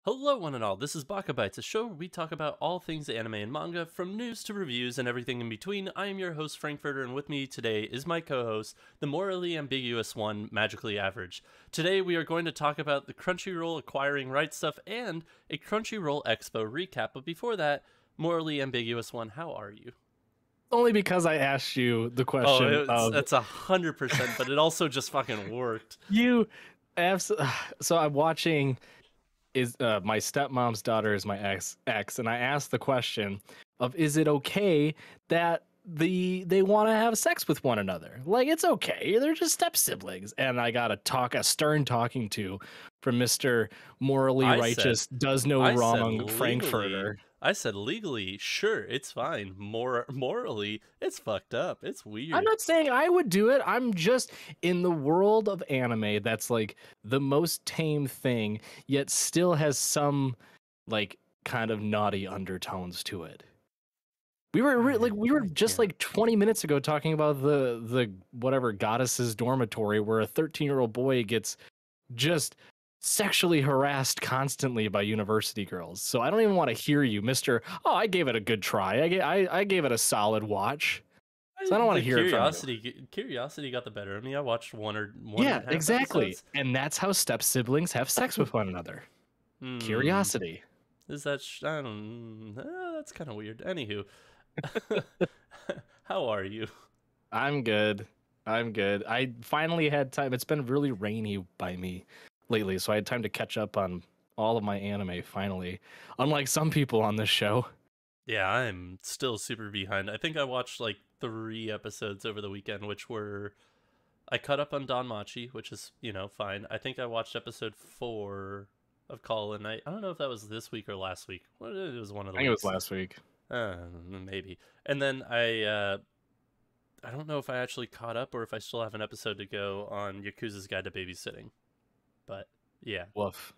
Hello, one and all. This is Baka Bites, a show where we talk about all things anime and manga, from news to reviews and everything in between. I am your host, Frankfurter, and with me today is my co-host, the morally ambiguous one, Magically Average. Today, we are going to talk about the Crunchyroll acquiring Rightstuf and a Crunchyroll Expo recap. But before that, morally ambiguous one, how are you? Only because I asked you the question That's 100%, but it also just fucking worked. So I'm watching my stepmom's daughter is my ex, and I asked the question of, is it okay that they want to have sex with one another? Like, it's okay, they're just step siblings. And I got a stern talking to from Mr. Morally Righteous, does no wrong Frankfurter. I said legally, sure, it's fine. Morally, it's fucked up. It's weird. I'm not saying I would do it. I'm just, in the world of anime, that's like the most tame thing, yet still has some like kind of naughty undertones to it. We were just like 20 minutes ago talking about the whatever goddess's dormitory, where a 13-year-old boy gets just sexually harassed constantly by university girls. So I don't even want to hear you, Mr. Oh, I gave it a good try. I gave it a solid watch. So I don't want to hear curiosity. It from you. Curiosity got the better of me. I watched one yeah, exactly. Episodes. And that's how step siblings have sex with one another. Curiosity. Is that? I don't. That's kind of weird. Anywho, how are you? I'm good. I finally had time. It's been really rainy by me lately, so I had time to catch up on all of my anime finally. Unlike some people on this show. Yeah, I'm still super behind. I think I watched like 3 episodes over the weekend, which were... I caught up on Danmachi, which is, fine. I think I watched episode 4 of Call and Night. I don't know if that was this week or last week. It was one of the I think it was last week. Maybe. And then I don't know if I actually caught up or if I still have an episode to go on Yakuza's Guide to Babysitting. But, yeah. Woof.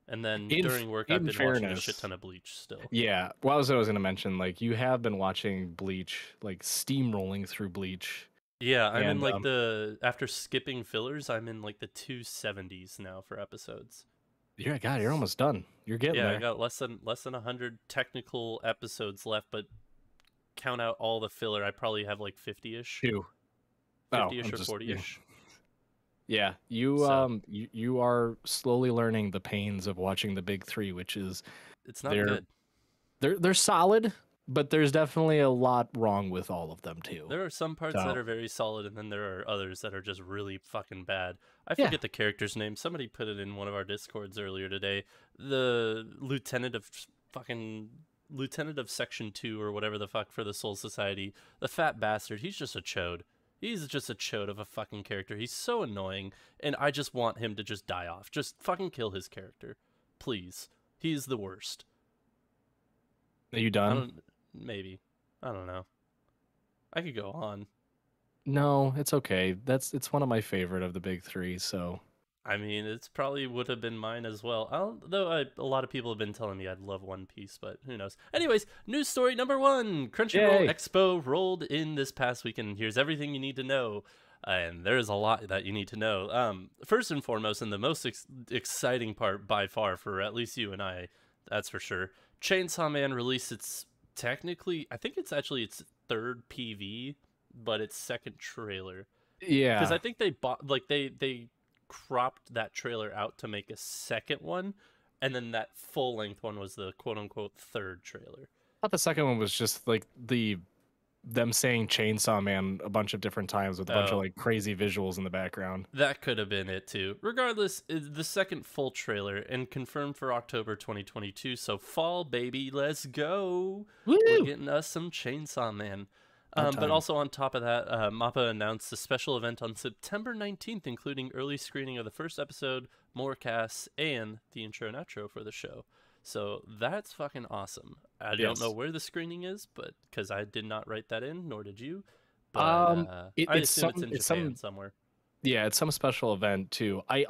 And then during work, I've been watching a shit ton of Bleach still. Yeah, well, as I was going to mention, like, you have been watching Bleach, like, steamrolling through Bleach. Yeah, I'm in, like, after skipping fillers, I'm in, like, the 270s now for episodes. Yeah, God, you're almost done. You're getting there. Yeah, I got less than 100 technical episodes left, but count out all the filler, I probably have, like, 50-ish. 50-ish or 40-ish. Yeah, you are slowly learning the pains of watching the big three, which is it's not good. They're solid, but there's definitely a lot wrong with all of them too. There are some parts that are very solid, and then there are others that are just really fucking bad. I forget the character's name. Somebody put it in one of our Discords earlier today. The lieutenant of Section 2 or whatever the fuck for the Soul Society. The fat bastard. He's just a chode. He's just a chode of a fucking character. He's so annoying, and I just want him to just die off. Just fucking kill his character. Please. He's the worst. Are you done? Maybe. I don't know. I could go on. No, it's okay. It's one of my favorite of the big three, so... I mean, it's probably would have been mine as well. Although a lot of people have been telling me I'd love One Piece, but who knows. Anyways, news story number 1. Crunchyroll Expo rolled in this past weekend. Here's everything you need to know. And there's a lot that you need to know. First and foremost, and the most exciting part by far for at least you and I, that's for sure, Chainsaw Man released its, technically, I think it's actually its 3rd PV, but its 2nd trailer. Yeah. Because I think they bought, like, they cropped that trailer out to make a 2nd one, and then that full-length one was the quote-unquote 3rd trailer. I thought the 2nd one was just like them saying Chainsaw Man a bunch of different times with a bunch of like crazy visuals in the background. That could have been it too. Regardless, the 2nd full trailer, and confirmed for October 2022, so fall, baby, let's go. Woo! We're getting us some Chainsaw Man. But also on top of that, MAPPA announced a special event on September 19th, including early screening of the 1st episode, more casts, and the intro and outro for the show. So that's fucking awesome. I don't know where the screening is, but because I did not write that in, nor did you. But I assume it's in Japan somewhere. Yeah, it's some special event too. I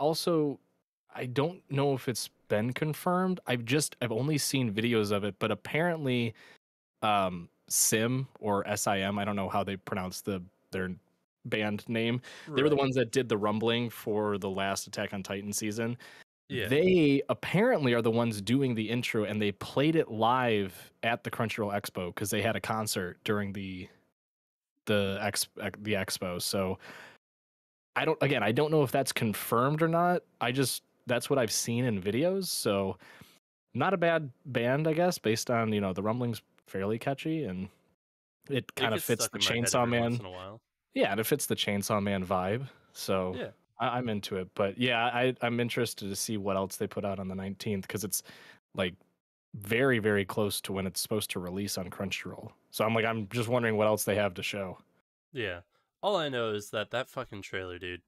don't know if it's been confirmed. I've only seen videos of it, but apparently, Sim or SIM, I don't know how they pronounce their band name. They were the ones that did the rumbling for the last Attack on Titan season. Yeah. They apparently are the ones doing the intro, and they played it live at the Crunchyroll Expo because they had a concert during the expo. So I don't know if that's confirmed or not. That's what I've seen in videos. So not a bad band, I guess, based on, the rumblings fairly catchy, and it It kind of gets fits stuck the in my head Chainsaw every once Man. in a while. Yeah, and it fits the Chainsaw Man vibe. So Yeah. I'm into it. But yeah, I'm interested to see what else they put out on the 19th because it's like very, very close to when it's supposed to release on Crunchyroll. So I'm just wondering what else they have to show. Yeah. All I know is that fucking trailer, dude,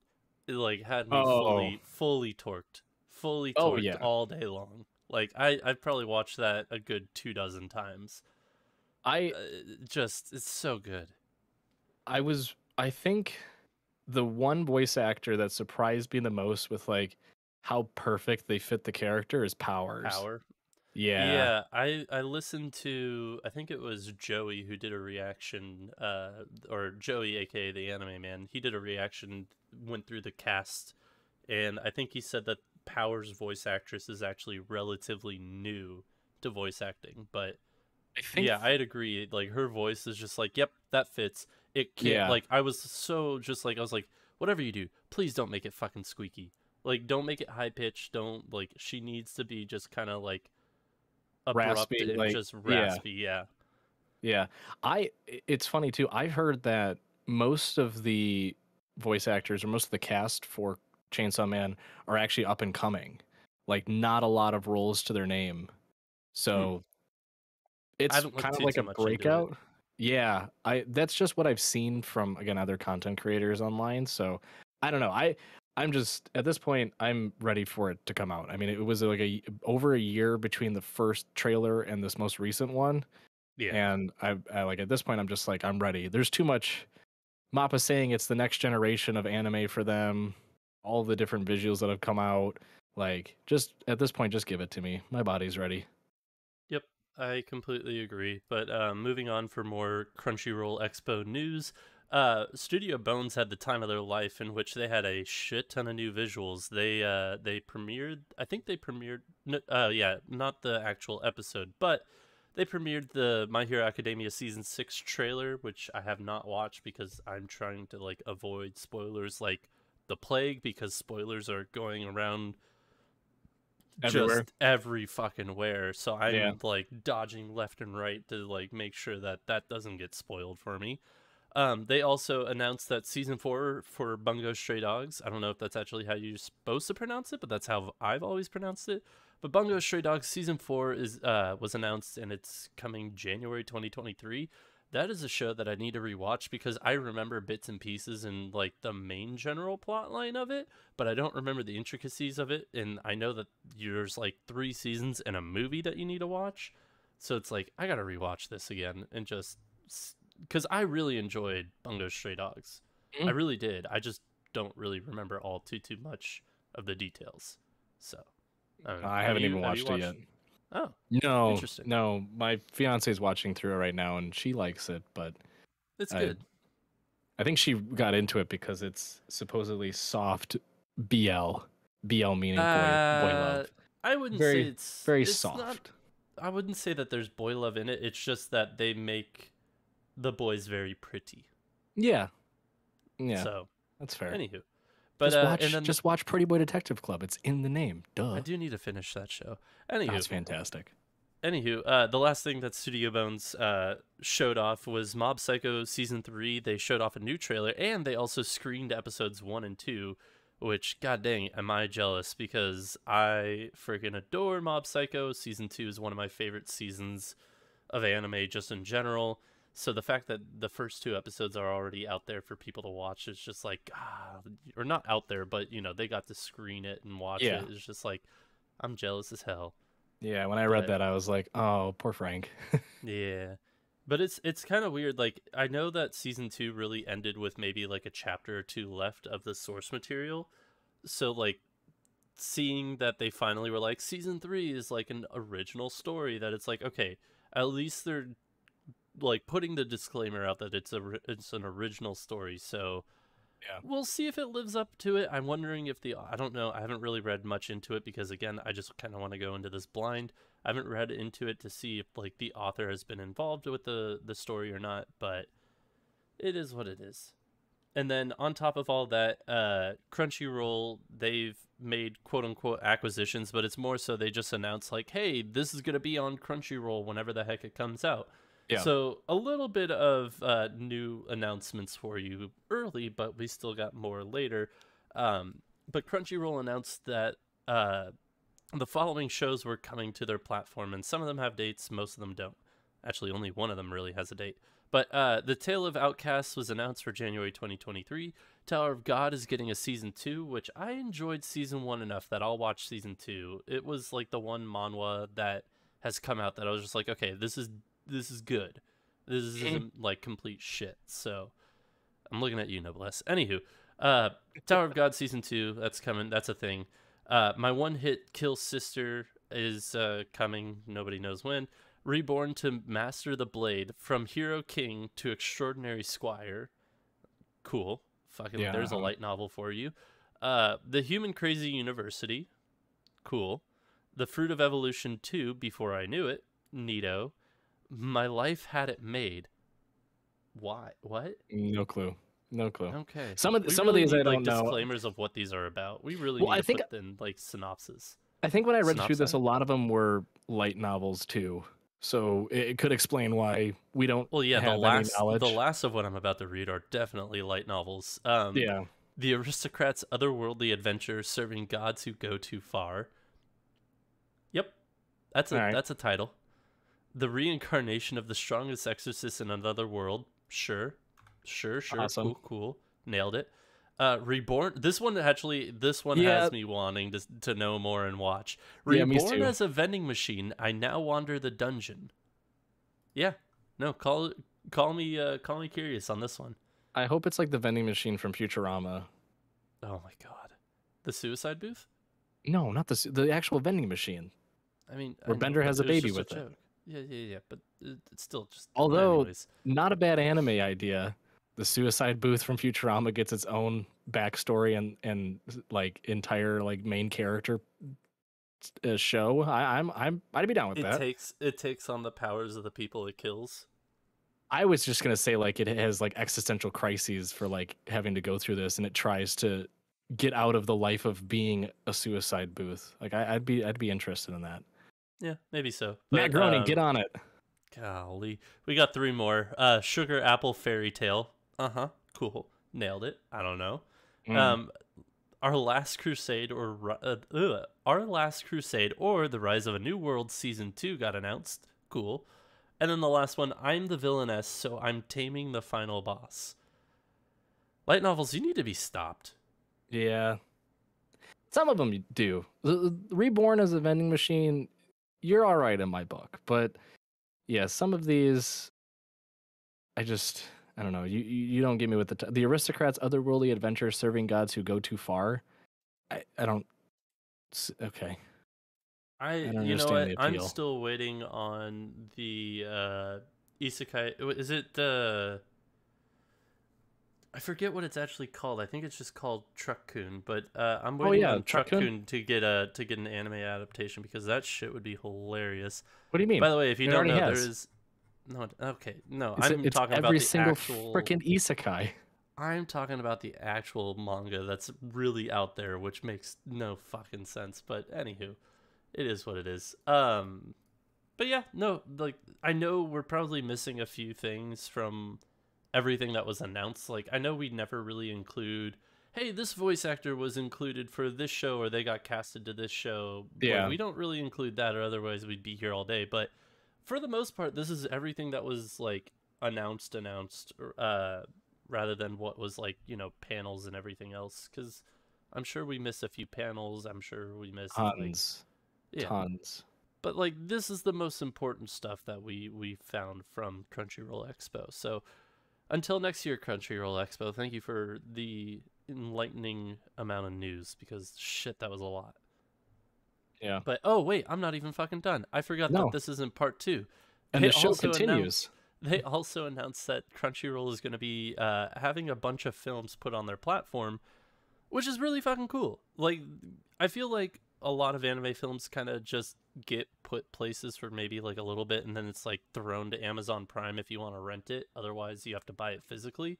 it like had me Oh, fully torqued. Fully oh torqued yeah. all day long. Like I've probably watched that a good 2 dozen times. I Just it's so good. I think the one voice actor that surprised me the most with like how perfect they fit the character is Powers. Power. Yeah. Yeah, I listened to, I think it was Joey who did a reaction, or Joey, aka the anime man. He did a reaction, went through the cast, and I think he said that Power's voice actress is actually relatively new to voice acting. But I think yeah, I'd agree. Like her voice is just like, yep, that fits. It can't, yeah. like I was so just like, I was like, whatever you do, please don't make it fucking squeaky. Like don't make it high pitched. Don't, like, she needs to be just kind of like abrupt Raspy, and like just yeah. raspy. Yeah. Yeah. It's funny too. I heard that most of the voice actors or most of the cast for Chainsaw Man are actually up and coming. Like not a lot of roles to their name. Hmm. So I it's haven't looked kind of like too a much into it. breakout. Yeah, I that's just what I've seen from again other content creators online. So I don't know. I'm just at this point I'm ready for it to come out. I mean, it was like over a year between the first trailer and this most recent one, Yeah. and I like at this point I'm just like I'm ready. There's too much. Mappa saying it's the next generation of anime for them. All the different visuals that have come out. Like just at this point, just give it to me. My body's ready. Yep. I completely agree. But moving on for more Crunchyroll Expo news. Studio Bones had the time of their life in which they had a shit ton of new visuals. They premiered. I think they premiered. Yeah, not the actual episode, but they premiered the My Hero Academia season 6 trailer, which I have not watched because I'm trying to like avoid spoilers like the plague, because spoilers are going around Everywhere. just every fucking where. So Yeah. I'm like dodging left and right to like make sure that that doesn't get spoiled for me. They also announced that season 4 for Bungo Stray Dogs, I don't know if that's actually how you're supposed to pronounce it, but that's how I've always pronounced it. But Bungo Stray Dogs season 4 is was announced, and it's coming January 2023. That is a show that I need to rewatch because I remember bits and pieces and like the main general plot line of it, but I don't remember the intricacies of it. And I know that there's like 3 seasons and a movie that you need to watch. So it's like, I gotta rewatch this again and just because I really enjoyed Bungo Stray Dogs. I Mm. really did. I just don't really remember all too much of the details. So I don't know. I Have haven't you even have you watched it yet. watched? Oh, No, interesting. no. My fiance is watching through it right now, and she likes it, but It's I good. I think she got into it because it's supposedly soft BL, BL meaning boy Uh, love. I wouldn't say Very very it's not. soft. I wouldn't say that there's boy love in it. It's just that they make the boys very pretty. Yeah, yeah, So, that's fair. anywho, but and then Just watch Pretty Boy Detective Club. It's in the name. I Duh. do need to finish that show. Anywho, That's fantastic. the last thing that Studio Bones showed off was Mob Psycho season 3. They showed off a new trailer, and they also screened episodes 1 and 2. Which, god dang, am I jealous, because I freaking adore Mob Psycho. Season 2 is one of my favorite seasons of anime just in general. So the fact that the first 2 episodes are already out there for people to watch is just like, or not out there, but they got to screen it and watch Yeah, it. It's just like, I'm jealous as hell. yeah. When I read But that, I was like, oh, poor Frank. yeah. But it's kind of weird. Like, I know that season 2 really ended with maybe like a chapter or 2 left of the source material. So like seeing that they finally were like season 3 is like an original story, that it's like, okay, at least they're like putting the disclaimer out that it's an original story. So Yeah. We'll see if it lives up to it. I'm wondering if I don't know. I haven't really read much into it because, again, I just kind of want to go into this blind. I haven't read into it to see if like the author has been involved with the story or not, but it is what it is. And then on top of all that, Crunchyroll, they've made quote unquote acquisitions, but it's more so they just announced like, hey, this is going to be on Crunchyroll whenever the heck it comes out. Yeah. So a little bit of new announcements for you early, but we still got more later. But Crunchyroll announced that the following shows were coming to their platform, and some of them have dates, most of them don't. Actually, only one of them really has a date. But The Tale of Outcasts was announced for January 2023. Tower of God is getting a season 2, which I enjoyed season 1 enough that I'll watch season 2. It was like the one manhwa that has come out that I was just like, okay, this is good. This isn't like complete shit. So I'm looking at you, Noblesse. Anywho, Tower of God season 2, that's coming. That's a thing. My one hit kill sister is coming. Nobody knows when. Reborn to master the blade from hero king to extraordinary squire. Cool. Fucking yeah, there's a light novel for you. The Human Crazy University. Cool. The Fruit of Evolution 2, Before I Knew It. Neato. My Life Had It Made. Why? What? No clue. Okay. Some of these I don't know. Disclaimers of what these are about. We really need to put in like synopsis. I think when I read through this, a lot of them were light novels too. So it could explain why we don't. Well, yeah, have any knowledge. The last of what I'm about to read are definitely light novels. Yeah. The Aristocrat's Otherworldly Adventure Serving Gods Who Go Too Far. Yep. That's a title. The Reincarnation of the Strongest Exorcist in Another World. Sure. Awesome. Cool. Nailed it. Reborn. This one has me wanting to know more and watch. Reborn as a vending machine, I now wander the dungeon. Yeah. No, call me curious on this one. I hope it's like the vending machine from Futurama. Oh my god. The suicide booth? No, not the actual vending machine. I mean, where Bender has a baby with it. Yeah, but it's still just. Although, not a bad anime idea. The suicide booth from Futurama gets its own backstory and like entire like main character show. I'd be down with that. It takes on the powers of the people it kills. I was just gonna say like it has like existential crises for like having to go through this, and it tries to get out of the life of being a suicide booth. Like I'd be interested in that. Yeah, maybe so. But, Matt Groening, get on it. Golly, we got 3 more. Sugar Apple Fairy Tale. Cool. Nailed it. I don't know. Our Last Crusade or The Rise of a New World Season 2 got announced. Cool. And then the last one, I'm the Villainess, so I'm taming the final boss. Light novels, you need to be stopped. Yeah. Some of them do. Reborn as a vending machine, you're all right in my book. But yeah, some of these, I don't know. You don't get me with the Aristocrats' Otherworldly Adventure Serving Gods Who Go Too Far. I don't. Okay. I don't you know what? I'm still waiting on the isekai. Is it the? I forget what it's actually called. I think it's just called Truck-kun. But I'm waiting on Truck-kun to get an anime adaptation because that shit would be hilarious. What do you mean? By the way, if you don't know, there is. No, okay, no. I'm talking about the actual freaking isekai. I'm talking about the actual manga that's really out there, which makes no fucking sense. But anywho, it is what it is. But yeah, no, like I know we're probably missing a few things from everything that was announced. Like I know we never really include, hey, this voice actor was included for this show, or they got casted to this show. Yeah, we don't really include that, or otherwise we'd be here all day. But for the most part, this is everything that was like announced, rather than what was like, panels and everything else. Because I'm sure we missed a few panels. I'm sure we missed tons. But like this is the most important stuff that we found from Crunchyroll Expo. So until next year, Crunchyroll Expo, thank you for the enlightening amount of news because shit, that was a lot. Yeah. But oh wait, I'm not even fucking done. I forgot that this isn't part 2. And the show continues. they also announced that Crunchyroll is going to be having a bunch of films put on their platform, which is really fucking cool. Like, I feel like a lot of anime films kind of just get put places for maybe like a little bit, and then it's like thrown to Amazon Prime if you want to rent it. Otherwise, you have to buy it physically.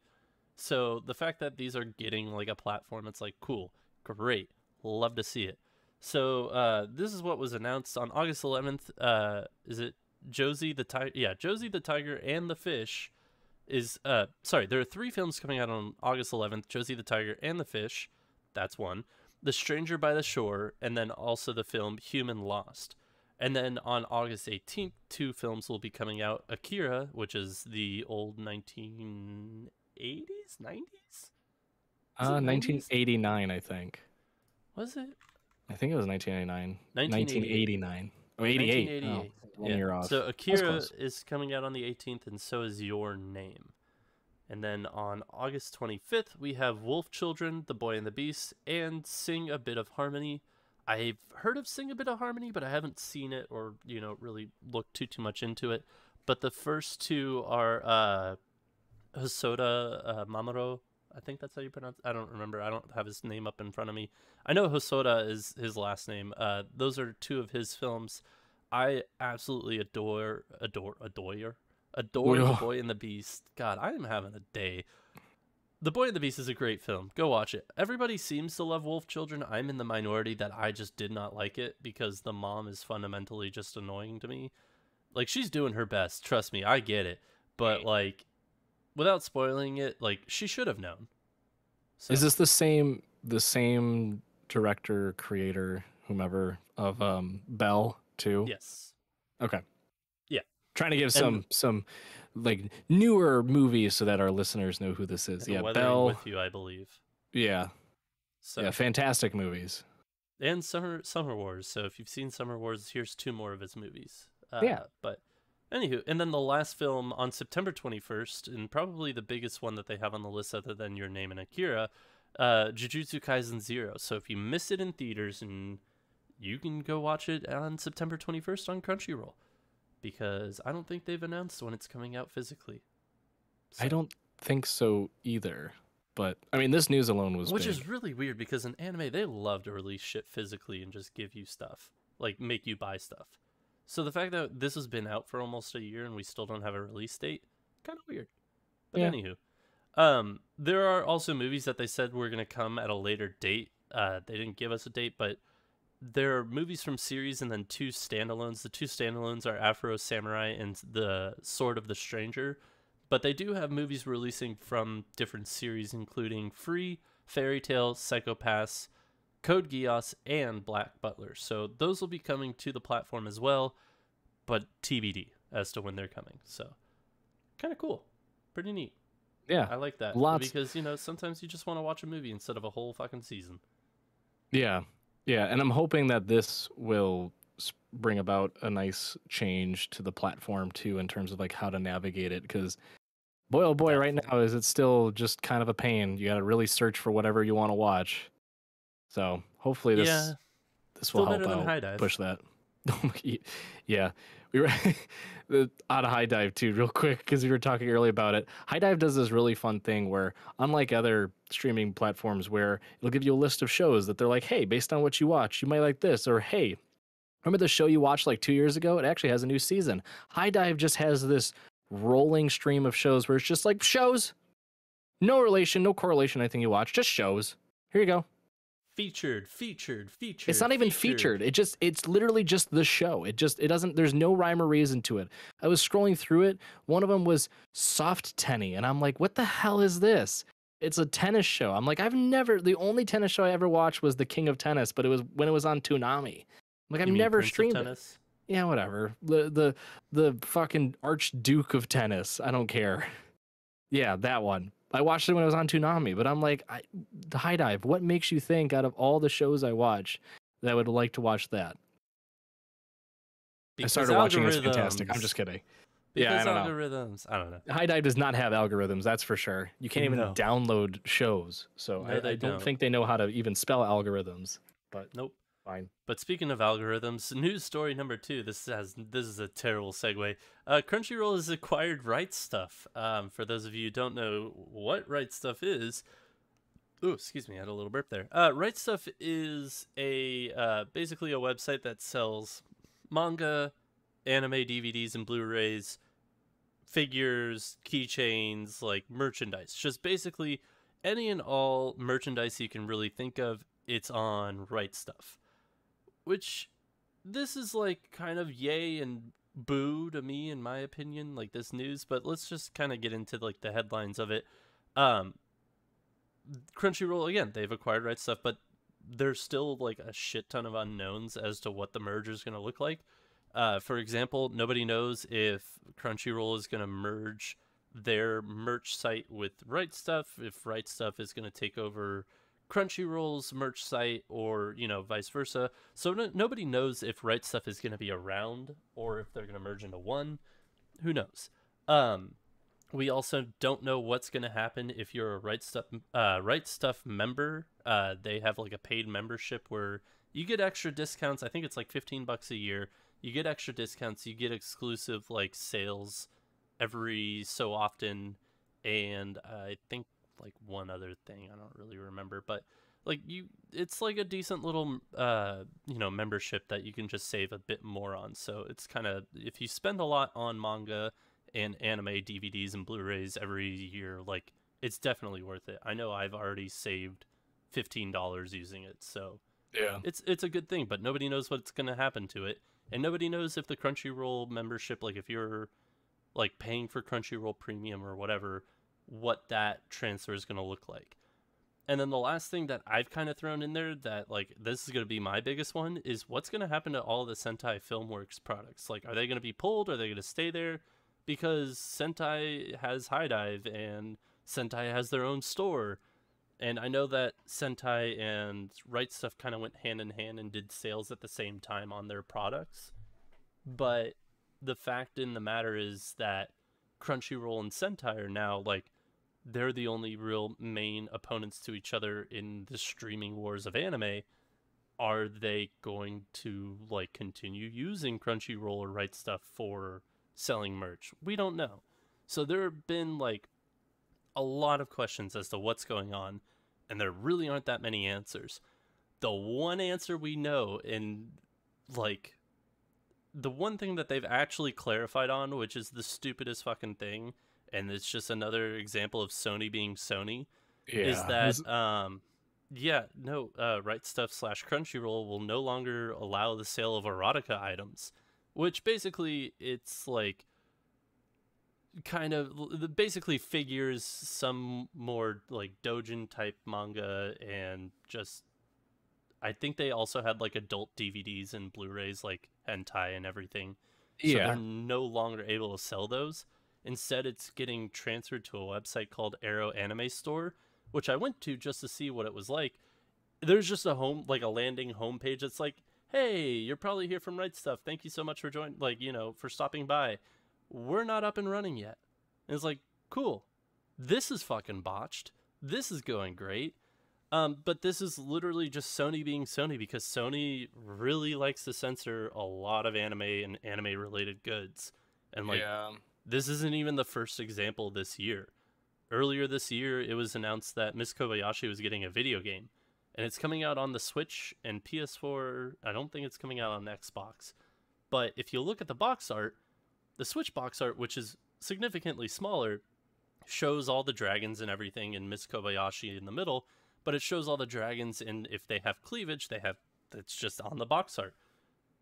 So the fact that these are getting like a platform, it's like cool, great, love to see it. So this is what was announced on August 11th. Is it Josie the Tiger? Yeah, Josie the Tiger and the Fish is sorry, there are 3 films coming out on August 11th. Josie the Tiger and the Fish, that's one. The Stranger by the Shore, and then also the film Human Lost. And then on August 18th, 2 films will be coming out. Akira, which is the old 1980s, 90s? 1989, I think. Was it? I think it was 1989. 1988. 1989. Oh, 88. 1988. Oh, 1 year off. So Akira is coming out on the 18th, and so is Your Name. And then on August 25th, we have Wolf Children, The Boy and the Beast, and Sing a Bit of Harmony. I've heard of Sing a Bit of Harmony, but I haven't seen it or, really looked too much into it. But the first 2 are Hosoda Mamoru. I think that's how you pronounce it. I don't remember. I don't have his name up in front of me. I know Hosoda is his last name. Those are 2 of his films. I absolutely adore The Boy and the Beast. God, I am having a day. The Boy and the Beast is a great film. Go watch it. Everybody seems to love Wolf Children. I'm in the minority that I just did not like it because the mom is fundamentally just annoying to me. Like, she's doing her best. Trust me, I get it. But, like, without spoiling it, like, she should have known. So. Is this the same director, creator, whomever of Belle too? Yes. Okay. Yeah. Trying to give some like newer movies so that our listeners know who this is. Yeah, Belle with You, I believe. Yeah. So yeah, fantastic movies. And Summer Wars. So if you've seen Summer Wars, here's 2 more of his movies. Yeah. But anywho, and then the last film on September 21st, and probably the biggest one that they have on the list other than Your Name and Akira, Jujutsu Kaisen 0. So if you miss it in theaters, and you can go watch it on September 21st on Crunchyroll, because I don't think they've announced when it's coming out physically. So. I don't think so either. But, I mean, this news alone was Which big. is really weird, because in anime, they love to release shit physically and just give you stuff. Like, make you buy stuff. So the fact that this has been out for almost a year and we still don't have a release date, kind of weird. But anywho, there are also movies that they said were going to come at a later date. They didn't give us a date, but there are movies from series and then 2 standalones. The 2 standalones are Afro Samurai and The Sword of the Stranger. But they do have movies releasing from different series, including Free, Fairy Tail, Psycho-Pass, Code Geass, and Black Butler. So those will be coming to the platform as well, but TBD as to when they're coming. So kind of cool. Pretty neat. Yeah. I like that. Because, sometimes you just want to watch a movie instead of a whole fucking season. Yeah. Yeah, and I'm hoping that this will bring about a nice change to the platform, too, in terms of, like, how to navigate it, because boy, oh boy, right now, is it still just kind of a pain. You got to really search for whatever you want to watch. So hopefully this will help out push that. Yeah, we were out of High Dive too, real quick, because we were talking earlier about it. High Dive does this really fun thing where, unlike other streaming platforms, where it'll give you a list of shows that they're like, hey, based on what you watch, you might like this, or hey, remember the show you watched like 2 years ago? It actually has a new season. High Dive just has this rolling stream of shows where it's just like shows, no relation, no correlation, anything you watch, just shows. Here you go. Featured. It's not even featured. It's literally just the show. It doesn't, there's no rhyme or reason to it. I was scrolling through it. One of them was Soft Tenny, and I'm like, what the hell is this? It's a tennis show. I'm like, the only tennis show I ever watched was The King of Tennis, but it was when it was on Toonami. I'm like, I've never streamed it. Yeah, whatever. The fucking Archduke of Tennis. I don't care. Yeah, that one. I watched it when it was on Toonami, but I'm like, High Dive, what makes you think out of all the shows I watch that I would like to watch that? Because I started watching It's fantastic. I'm just kidding. Because algorithms. I don't know. High Dive does not have algorithms, that's for sure. You can't even download shows. So I don't think they know how to even spell algorithms. But nope. fine. But speaking of algorithms, news story number 2. This is a terrible segue. Crunchyroll has acquired Rightstuf. For those of you who don't know what Rightstuf is, oh, excuse me, I had a little burp there. Rightstuf is basically a website that sells manga, anime DVDs and Blu-rays, figures, keychains, like merchandise. Just basically any and all merchandise you can really think of, it's on Rightstuf. Which, this is like kind of yay and boo to me, in my opinion, like this news. But let's just kind of get into like the headlines of it. Crunchyroll, again, they've acquired Rightstuf, but there's still like a shit ton of unknowns as to what the merger is going to look like. For example, nobody knows if Crunchyroll is going to merge their merch site with Rightstuf, if Rightstuf is going to take over Crunchyroll's merch site, or vice versa. So nobody knows if Rightstuf is going to be around or if they're going to merge into one. Who knows? We also don't know what's going to happen if you're a Rightstuf member. They have like a paid membership where you get extra discounts. I think it's like $15 a year. You get extra discounts. You get exclusive like sales every so often, and I think like one other thing, I don't really remember, but like it's like a decent little membership that you can just save a bit more on. So it's kind of, if you spend a lot on manga and anime DVDs and Blu-rays every year, like it's definitely worth it. I know I've already saved $15 using it, so yeah, it's a good thing. But nobody knows what's going to happen to it, and nobody knows if the Crunchyroll membership, like if you're like paying for Crunchyroll Premium or whatever, what that transfer is going to look like. And then the last thing that I've kind of thrown in there that like this is going to be my biggest one is what's going to happen to all the Sentai Filmworks products. Like, are they going to be pulled? Are they going to stay there? Because Sentai has High Dive and Sentai has their own store. And I know that Sentai and Rightstuf kind of went hand in hand and did sales at the same time on their products. But the fact in the matter is that Crunchyroll and Sentai are now like, they're the only real main opponents to each other in the streaming wars of anime. Are they going to like continue using Crunchyroll or Rightstuf for selling merch? We don't know. So there have been like a lot of questions as to what's going on, and there really aren't that many answers. The one answer we know, and like the one thing that they've actually clarified on, which is the stupidest fucking thing, and it's just another example of Sony being Sony, is that Rightstuf / Crunchyroll will no longer allow the sale of erotica items, which basically it's like kind of basically figures, some more like doujin type manga, and just I think they also had like adult DVDs and Blu-rays like hentai and everything. So they're no longer able to sell those. Instead, it's getting transferred to a website called Arrow Anime Store, which I went to just to see what it was like. There's just a landing homepage that's like, hey, you're probably here from Rightstuf. Thank you so much for for stopping by. We're not up and running yet. And it's like, cool. This is fucking botched. This is going great. But this is literally just Sony being Sony, because Sony really likes to censor a lot of anime and anime-related goods. And this isn't even the first example this year. Earlier this year, it was announced that Miss Kobayashi was getting a video game. And it's coming out on the Switch and PS4. I don't think it's coming out on Xbox. But if you look at the box art, the Switch box art, which is significantly smaller, shows all the dragons and everything and Miss Kobayashi in the middle. But it shows all the dragons, and if they have cleavage, it's just on the box art.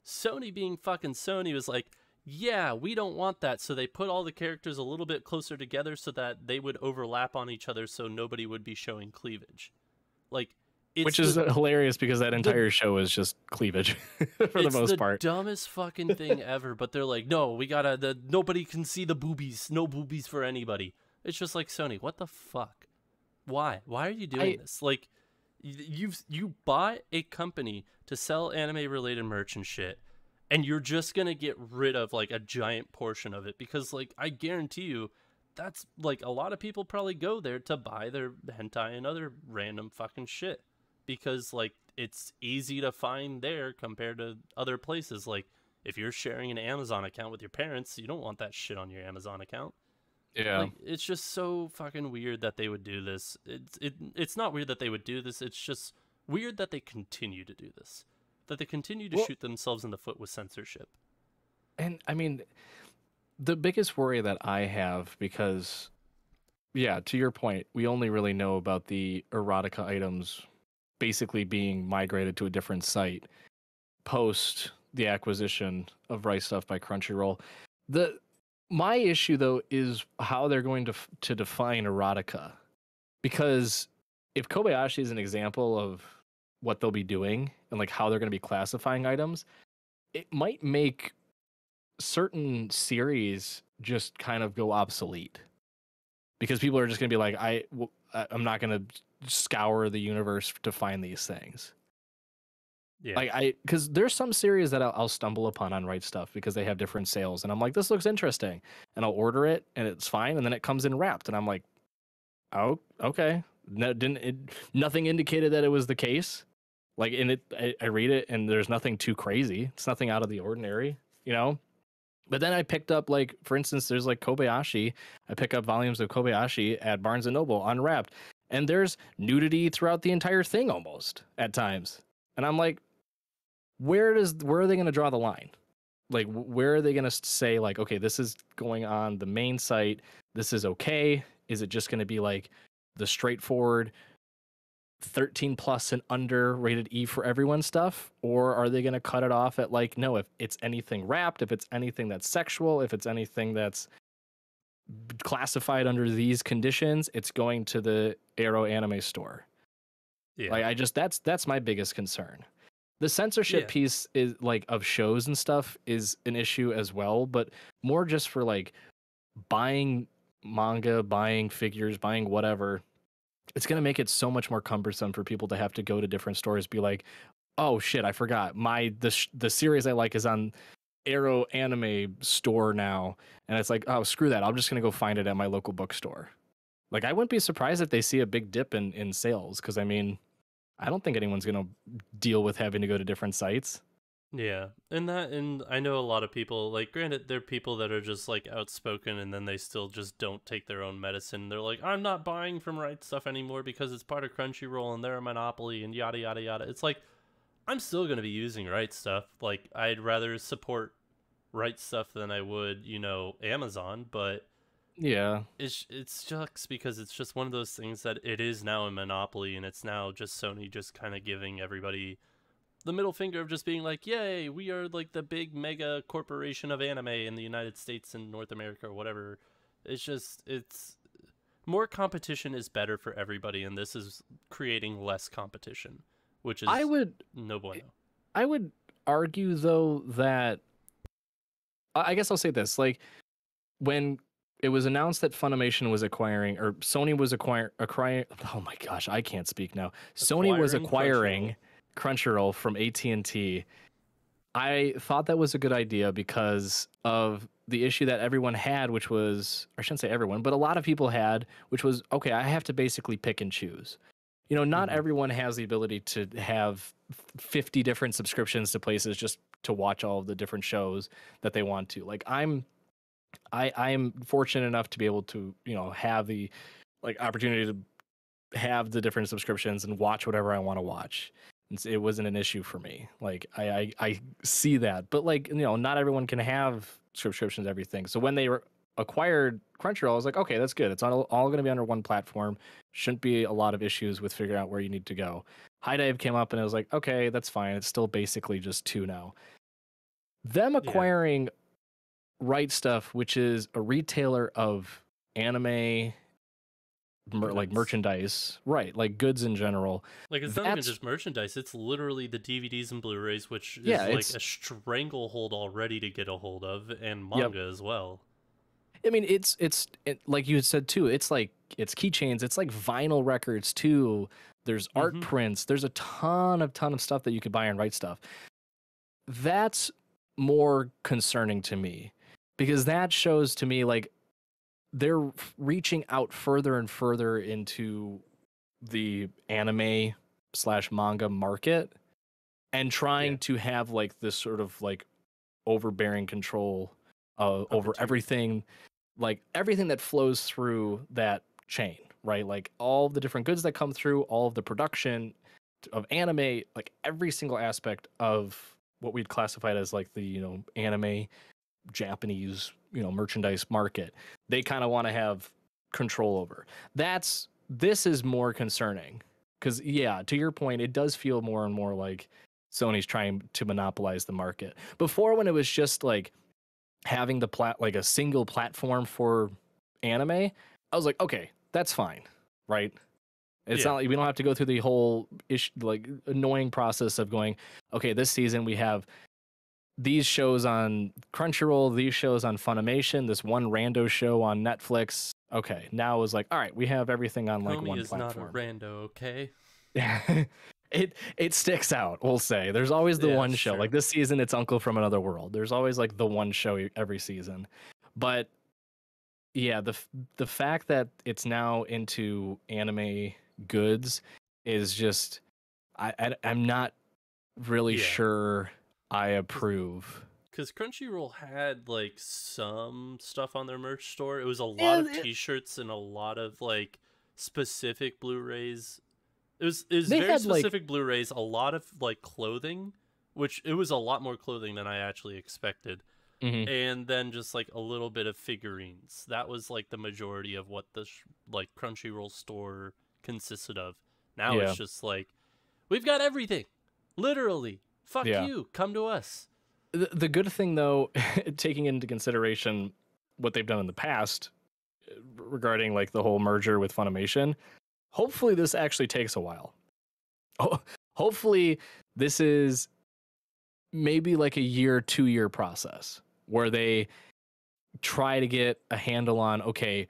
Sony being fucking Sony was like, yeah, we don't want that. So they put all the characters a little bit closer together so that they would overlap on each other, so nobody would be showing cleavage. Like, which is hilarious because that entire show is just cleavage for the most part. It's the dumbest fucking thing ever. But they're like, no, we gotta. Nobody can see the boobies. No boobies for anybody. It's just like, Sony, what the fuck? Why? Why are you doing this? Like, you bought a company to sell anime-related merch and shit, and you're just gonna get rid of like a giant portion of it, because like I guarantee you, that's like a lot of people probably go there to buy their hentai and other random fucking shit. because like it's easy to find there compared to other places. Like if you're sharing an Amazon account with your parents, you don't want that shit on your Amazon account. Yeah. Like it's just so fucking weird that they would do this. It's not weird that they would do this. It's just weird that they continue to do this. That they continue to shoot themselves in the foot with censorship. And I mean, the biggest worry that I have, because yeah, to your point, we only really know about the erotica items basically being migrated to a different site post the acquisition of Rightstuf by Crunchyroll. My issue though is how they're going to define erotica, because if Kobayashi is an example of what they'll be doing and like how they're going to be classifying items, it might make certain series just kind of go obsolete, because people are just going to be like, I'm not going to scour the universe to find these things. Yeah. Like because there's some series that I'll stumble upon on Rightstuf because they have different sales, and I'm like, this looks interesting, and I'll order it, and it's fine, and then it comes in wrapped, and I'm like, oh, okay. No, nothing indicated that it was the case. Like in it, I read it, and there's nothing too crazy. It's nothing out of the ordinary, you know. But then I picked up, like, for instance, there's like Kobayashi. I pick up volumes of Kobayashi at Barnes & Noble unwrapped, and there's nudity throughout the entire thing almost at times, and I'm like, where are they going to draw the line? Like, where are they going to say, like, okay, this is going on the main site, this is okay? Is it just going to be like the straightforward 13 plus and under rated E for everyone stuff? Or are they going to cut it off at like, no, if it's anything wrapped, if it's anything that's sexual, if it's anything that's classified under these conditions, it's going to the Arrow anime store. Yeah. Like, that's my biggest concern. The censorship piece is like of shows and stuff is an issue as well, but more just for like buying manga, buying figures, buying whatever. It's going to make it so much more cumbersome for people to have to go to different stores, be like, oh shit, I forgot the series I like is on Arrow anime store now. And it's like, oh, screw that. I'm just going to go find it at my local bookstore. Like, I wouldn't be surprised if they see a big dip in sales. Cause I mean, I don't think anyone's going to deal with having to go to different sites. Yeah. And I know a lot of people, like, granted, there are people that are just like outspoken and then they still just don't take their own medicine. They're like, I'm not buying from Rightstuf anymore because it's part of Crunchyroll and they're a monopoly and yada, yada, yada. It's like, I'm still going to be using Rightstuf. Like, I'd rather support Rightstuf than I would, Amazon, but yeah, it sucks because it's just one of those things that it is now a monopoly, and it's now just Sony just kind of giving everybody the middle finger of just being like, yay, we are like the big mega corporation of anime in the United States and North America or whatever. It's more competition is better for everybody, and this is creating less competition, which is no bueno. I would argue though that, I guess I'll say this, like, when it was announced that Funimation was acquiring, or Sony was acquiring, oh my gosh, I can't speak now. Sony was acquiring Crunchyroll from AT&T. I thought that was a good idea because of the issue that everyone had, which was, I shouldn't say everyone, but a lot of people had, which was, okay, I have to basically pick and choose. Not everyone has the ability to have 50 different subscriptions to places just to watch all of the different shows that they want to. Like, I'm fortunate enough to be able to, have the opportunity to have the different subscriptions and watch whatever I want to watch. It wasn't an issue for me. Like, I see that, but not everyone can have subscriptions to everything. So when they acquired Crunchyroll, I was like, okay, that's good. It's all going to be under one platform. Shouldn't be a lot of issues with figuring out where you need to go. High Dive came up and I was like, okay, that's fine. It's still basically just two now. Them acquiring Rightstuf, which is a retailer of anime, like merchandise, right? Like goods in general. Like, it's not even just merchandise; it's literally the DVDs and Blu-rays, which is like a stranglehold already to get a hold of, and manga as well. I mean, it's like you had said too. It's keychains. It's like vinyl records too. There's art prints. There's a ton of stuff that you could buy on Rightstuf. That's more concerning to me, because that shows to me like they're reaching out further and further into the anime slash manga market and trying to have like this sort of like overbearing control over everything, like everything that flows through that chain, right? Like all the different goods that come through, all of the production of anime, like every single aspect of what we'd classified as like the, you know, anime Japanese, you know, merchandise market, they kind of want to have control over. This is more concerning because, yeah, to your point, it does feel more and more like Sony's trying to monopolize the market. Before, when it was just like having like a single platform for anime, I was like, okay, that's fine, right? It's not like we don't have to go through the whole like annoying process of going, okay, this season we have these shows on Crunchyroll, these shows on Funimation, this one rando show on Netflix. Okay, now it was like, all right, we have everything on like one platform. Homie is not a rando, okay? It sticks out, we'll say. There's always the one show. True. Like this season, it's Uncle from Another World. There's always like the one show every season. But yeah, the fact that it's now into anime goods is just I'm not really sure I approve. Because Crunchyroll had like some stuff on their merch store. It was a lot of t-shirts and a lot of like specific Blu-rays. It was very specific Blu-rays, a lot of like clothing, which it was a lot more clothing than I actually expected. Mm-hmm. And then just like a little bit of figurines. That was like the majority of what the like Crunchyroll store consisted of. Now it's just like, we've got everything. Literally. Fuck you. Come to us. The good thing, though, taking into consideration what they've done in the past regarding like the whole merger with Funimation, hopefully this actually takes a while. Hopefully this is maybe like a 2-year process where they try to get a handle on, okay,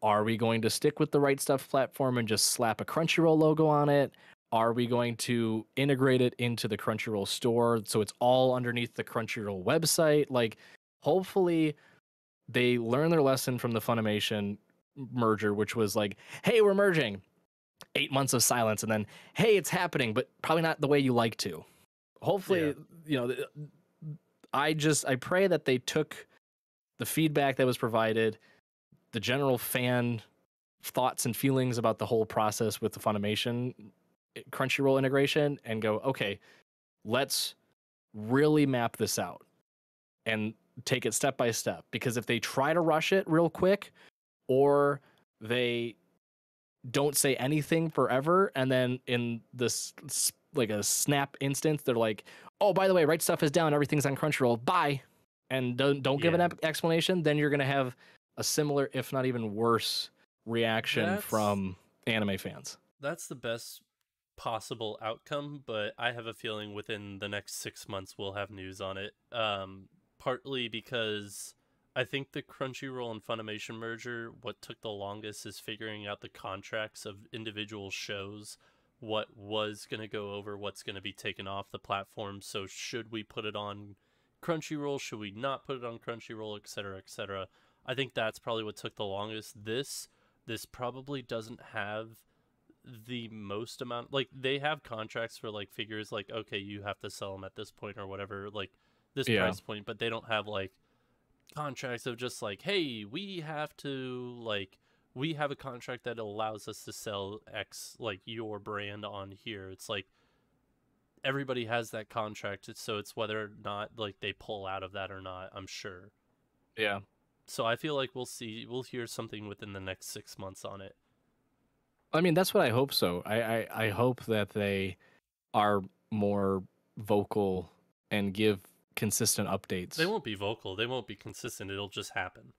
are we going to stick with the Rightstuf platform and just slap a Crunchyroll logo on it? Are we going to integrate it into the Crunchyroll store so it's all underneath the Crunchyroll website? Like, hopefully they learn their lesson from the Funimation merger, which was like, hey, we're merging. 8 months of silence, and then, hey, it's happening, but probably not the way you like to. Hopefully, you know, I pray that they took the feedback that was provided, the general fan thoughts and feelings about the whole process with the Funimation Crunchyroll integration, and go, okay, let's really map this out and take it step by step. Because if they try to rush it real quick, or they don't say anything forever, and then in this like a snap instance, they're like, oh, by the way, Rightstuf is down, everything's on Crunchyroll, bye, and don't give an explanation, then you're going to have a similar, if not even worse, reaction from anime fans. That's the best possible outcome, but I have a feeling within the next 6 months we'll have news on it. Partly because I think the Crunchyroll and Funimation merger, what took the longest is figuring out the contracts of individual shows, what was going to go over, what's going to be taken off the platform. So should we put it on Crunchyroll? Should we not put it on Crunchyroll, etc., etc.? I think that's probably what took the longest. This probably doesn't have the most amount, like they have contracts for like figures, like, okay, you have to sell them at this point or whatever, like this price point, but they don't have like contracts of just like, hey, we have a contract that allows us to sell X, like your brand on here. It's like everybody has that contract, so it's whether or not like they pull out of that or not, I'm sure. Yeah. So I feel like we'll hear something within the next 6 months on it. I mean, that's what I hope so. I hope that they are more vocal and give consistent updates. They won't be vocal. They won't be consistent. It'll just happen.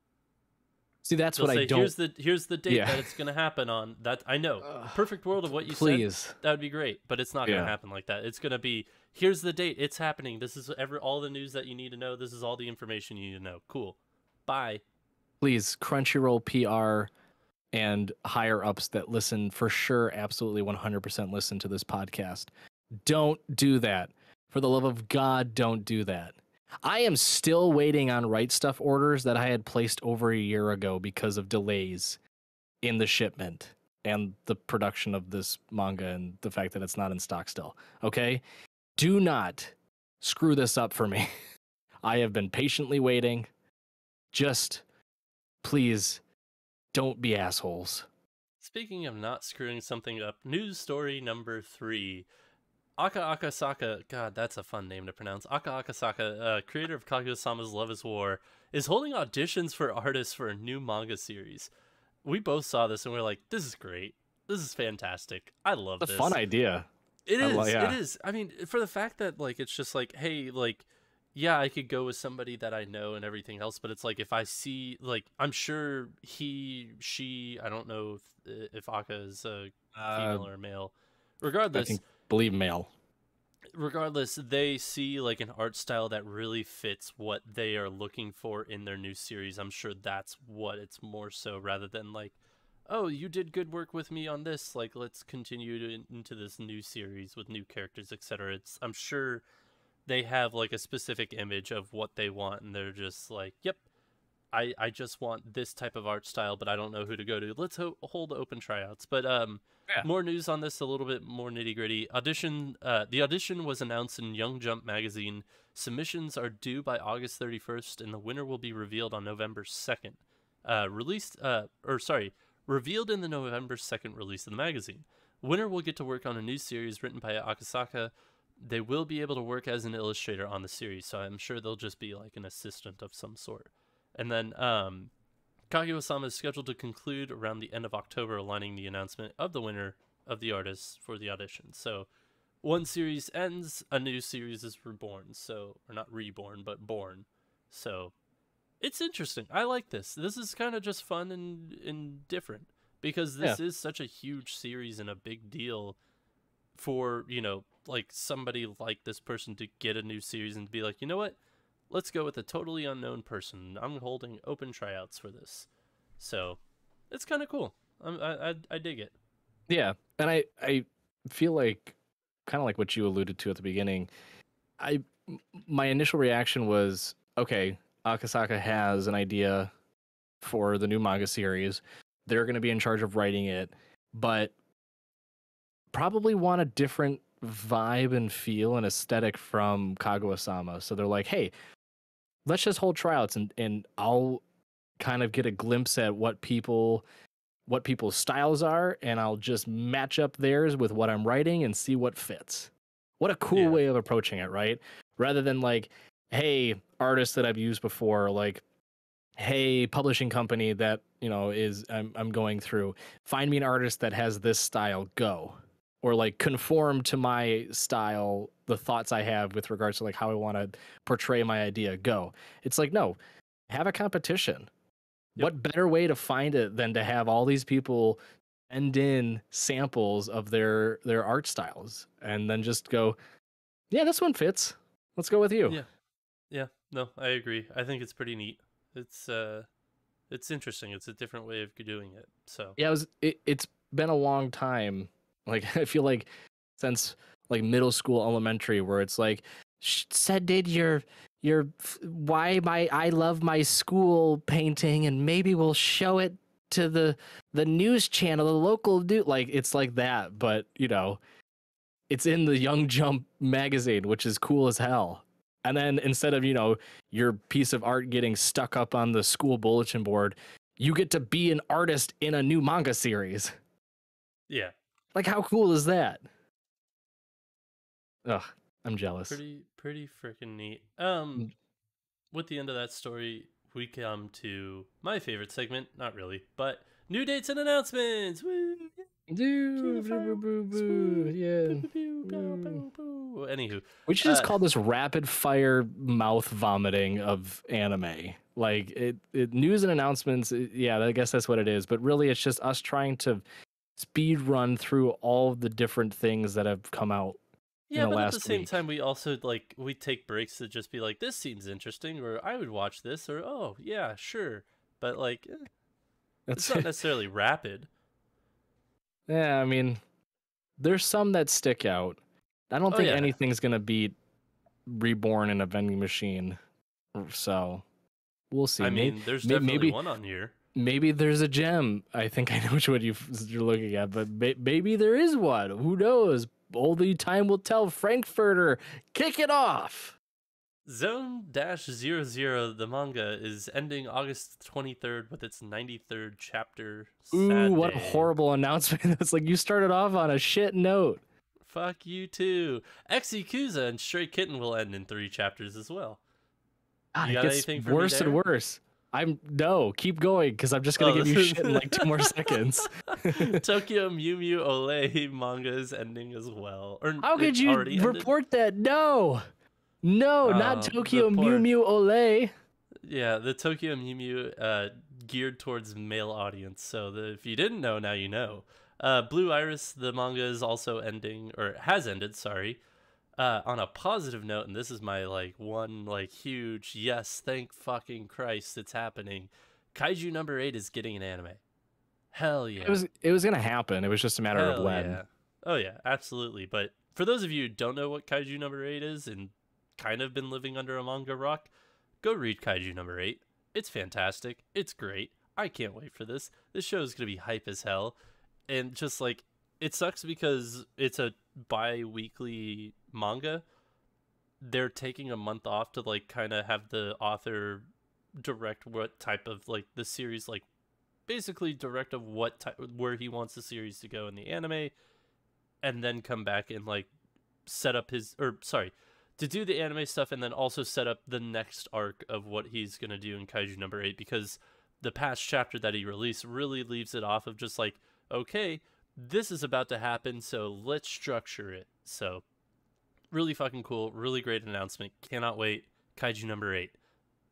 See, that's They'll what say, I don't... Here's the date that it's going to happen on. That I know. Perfect world of what you said. That would be great, but it's not going to happen like that. It's going to be, here's the date. It's happening. This is all the news that you need to know. This is all the information you need to know. Cool. Bye. Please, Crunchyroll PR and higher ups that listen, for sure, absolutely 100% listen to this podcast. Don't do that. For the love of God, don't do that. I am still waiting on Rightstuf orders that I had placed over a year ago because of delays in the shipment. and the production of this manga and the fact that it's not in stock still. Okay? Do not screw this up for me. I have been patiently waiting. Just please don't be assholes. Speaking of not screwing something up, news story number 3. Akasaka, God, that's a fun name to pronounce. Akasaka, creator of Kaguya-sama's Love is War, is holding auditions for artists for a new manga series. We both saw this and we're like, this is great. This is fantastic. I love this. It's a fun idea. It is. It is. I mean, for the fact that like it's just like, hey, like, yeah, I could go with somebody that I know and everything else, but it's like if I see, like, I'm sure she, I don't know if Aka is a female or a male. Regardless, believe male. Regardless, they see like an art style that really fits what they are looking for in their new series. I'm sure that's what it's more so, rather than like, oh, you did good work with me on this, like let's continue into this new series with new characters, etc. I'm sure they have like a specific image of what they want, and they're just like, yep, I just want this type of art style, but I don't know who to go to. Let's hold open tryouts. But more news on this, a little bit more nitty gritty. The audition was announced in Young Jump magazine. Submissions are due by August 31st, and the winner will be revealed on November 2nd. Revealed in the November 2nd release of the magazine. Winner will get to work on a new series written by Akasaka. They will be able to work as an illustrator on the series, so I'm sure they'll just be like an assistant of some sort. And then Kaguya-sama is scheduled to conclude around the end of October, aligning the announcement of the winner of the artists for the audition. So one series ends, a new series is reborn. So, or not reborn, but born. So it's interesting. I like this. This is kind of just fun and different, because this is such a huge series and a big deal for, you know, like somebody like this person to get a new series and be like, you know what? Let's go with a totally unknown person. I'm holding open tryouts for this. So it's kind of cool. I dig it. Yeah. And I feel like, kind of like what you alluded to at the beginning, my initial reaction was, okay, Akasaka has an idea for the new manga series. They're going to be in charge of writing it, but probably want a different vibe and feel and aesthetic from Kaguya-sama. So they're like, hey, let's just hold tryouts and I'll kind of get a glimpse at what people's styles are, and I'll just match up theirs with what I'm writing and see what fits. What a cool way of approaching it, right? Rather than like, hey, artist that I've used before, like, hey, publishing company that, you know, is I'm going through, find me an artist that has this style, go. Or like conform to my style, the thoughts I have with regards to like how I want to portray my idea, go. It's like, no, have a competition. Yep. What better way to find it than to have all these people send in samples of their art styles and then just go, yeah, this one fits. Let's go with you. Yeah, no, I agree. I think it's pretty neat. It's interesting. It's a different way of doing it. So yeah, it's been a long time. Like, I feel like since like middle school, elementary, where it's like, send in your I love my school painting, and maybe we'll show it to the news channel, the local news. Like, it's like that, but you know, it's in the Young Jump magazine, which is cool as hell. And then instead of, you know, your piece of art getting stuck up on the school bulletin board, you get to be an artist in a new manga series. Yeah. Like, how cool is that? Ugh, I'm jealous. Pretty freaking neat. With the end of that story, we come to my favorite segment. Not really, but new dates and announcements. Woo! Anywho, we should just call this rapid fire mouth vomiting of anime. Like it news and announcements. Yeah, I guess that's what it is. But really, it's just us trying to speed run through all the different things that have come out. Yeah, but at the same time, we also we take breaks to just be like, this seems interesting, or I would watch this, or oh yeah, sure. But like, it's not necessarily rapid. Yeah, I mean, there's some that stick out. I don't think anything's gonna beat Reborn in a vending machine. So we'll see. I mean, there's definitely one on here. maybe there's a gem. I think I know which one you're looking at, but maybe there is one. Who knows? Only time will tell. Frankfurter, kick it off. Zone-00, the manga, is ending August 23rd with its 93rd chapter. Ooh, what a horrible announcement. It's like you started off on a shit note. Fuck you too. Exikusa and Stray Kitten will end in 3 chapters as well. God, you got anything for worse and worse. No, keep going, because I'm just gonna give you shit in like 2 more seconds. Tokyo Mew Mew Olay manga is ending as well. Or how could you report that? No, not Tokyo Mew Mew Olay. Yeah, the Tokyo Mew Mew geared towards male audience. So if you didn't know, now you know. Blue Iris, the manga, is also ending, or has ended, sorry. On a positive note, and this is my one huge yes, thank fucking Christ, it's happening. Kaiju number 8 is getting an anime. Hell yeah. It was gonna happen. It was just a matter of when. Yeah. Oh yeah, absolutely. But for those of you who don't know what Kaiju number 8 is and kind of been living under a manga rock, go read Kaiju number 8. It's fantastic. It's great. I can't wait for this. This show is gonna be hype as hell. And just it sucks because it's a bi-weekly manga. They're taking a month off to kind of have the author direct what type of the series, basically direct of what where he wants the series to go in the anime, and then come back and set up to do the anime stuff, and then also set up the next arc of what he's gonna do in Kaiju number 8, because the past chapter that he released really leaves it off of just okay, this is about to happen, so let's structure it. So really fucking cool, really great announcement. Cannot wait. Kaiju number 8.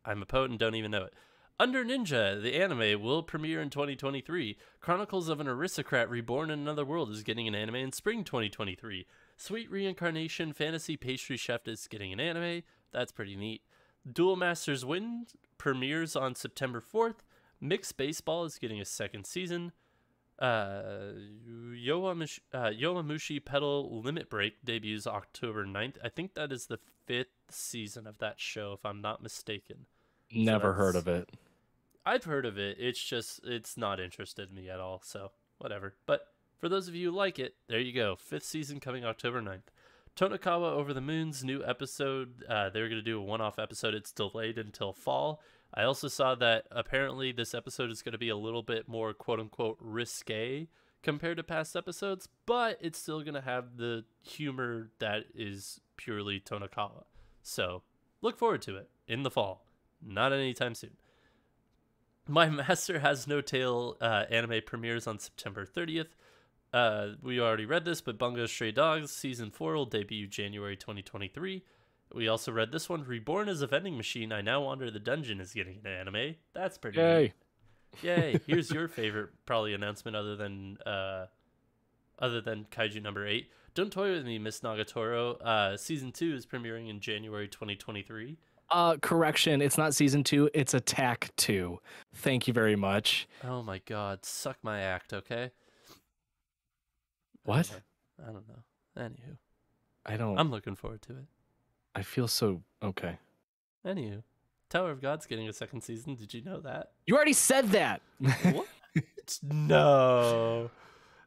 I'm a poet and don't even know it. Under Ninja, the anime, will premiere in 2023. Chronicles of an Aristocrat Reborn in Another World is getting an anime in spring 2023. Sweet Reincarnation Fantasy Pastry Chef is getting an anime. That's pretty neat. Duel Masters Win premieres on September 4th. Mixed Baseball is getting a 2nd season. Yowamushi Pedal Limit Break debuts October 9th. I think that is the 5th season of that show, if I'm not mistaken. Never heard of it. I've heard of it. It's not interested in me at all, so whatever. But for those of you who like it, there you go. 5th season coming October 9th. Tonakawa Over the Moon's new episode. They're going to do a one-off episode. It's delayed until fall. I also saw that apparently this episode is going to be a little bit more quote-unquote risque compared to past episodes, but it's still going to have the humor that is purely Tonakawa. So look forward to it in the fall. Not anytime soon. My Master Has No Tail anime premieres on September 30th. We already read this, but Bungo Stray Dogs Season 4 will debut January 2023. We also read this one. Reborn as a Vending Machine, I Now Wander the Dungeon is getting an anime. That's pretty neat. Yay. Here's your favorite probably announcement other than Kaiju number 8. Don't Toy With Me, Miss Nagatoro. Season 2 is premiering in January 2023. Correction, it's not season 2, it's Attack 2. Thank you very much. Oh my god, suck my act, okay? What? I don't know. Anywho. I'm looking forward to it. I feel so okay. Anywho, Tower of God's getting a 2nd season. Did you know that? You already said that. What? No.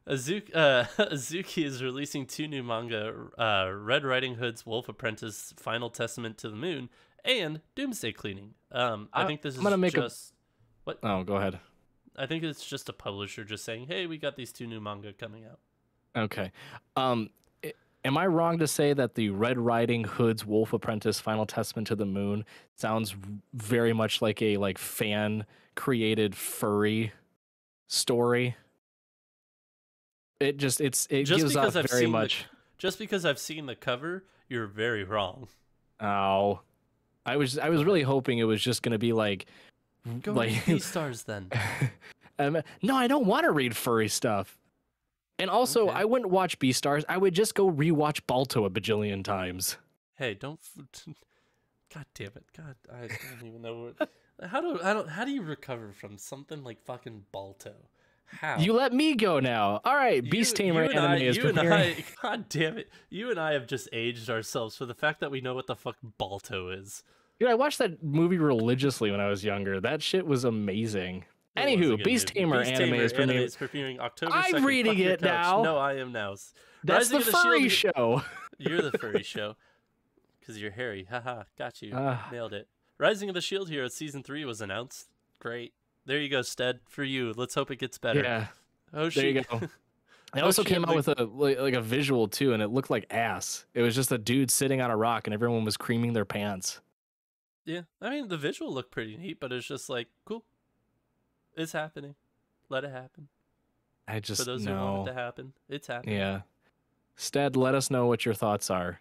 Azuki is releasing 2 new manga: Red Riding Hood's Wolf Apprentice, Final Testament to the Moon, and Doomsday Cleaning. I think this is what? Oh, go ahead. I think it's just a publisher just saying, "Hey, we got these 2 new manga coming out." Okay. Am I wrong to say that the Red Riding Hood's Wolf Apprentice Final Testament to the Moon sounds very much like a fan created furry story? It gives off very much. Just because I've seen the cover, you're very wrong. Oh, I was really hoping it was just gonna be Go read Beastars then. No, I don't want to read furry stuff. And also, okay. I wouldn't watch Beastars. I would just go rewatch Balto a bajillion times. Hey, don't. God damn it! God, I don't even know what. How do you recover from something like fucking Balto? How? You let me go now. All right, Beast Tamer anime is premiering. God damn it! You and I have just aged ourselves for the fact that we know what the fuck Balto is. Dude, I watched that movie religiously when I was younger. That shit was amazing. It was a Anywho, good Beast movie. Tamer Beast anime Tamer is premiering. is premiering October 2nd. I'm reading Fuck your it couch. now. No, I am now. That's Rising the of the furry Shield. show. You're the furry show. Because you're hairy. Haha, got you. Uh, Nailed it. Rising of the Shield Hero Season 3 was announced. Great. There you go, Stead. For you. Let's hope it gets better. Yeah. Hoshi. There you go. They also came out with a visual too, and it looked like ass. It was just a dude sitting on a rock, and everyone was creaming their pants. Yeah, I mean the visual looked pretty neat, but it's just like cool. It's happening. Let it happen. I just for those who want it to happen, it's happening. Yeah. Stead, let us know what your thoughts are.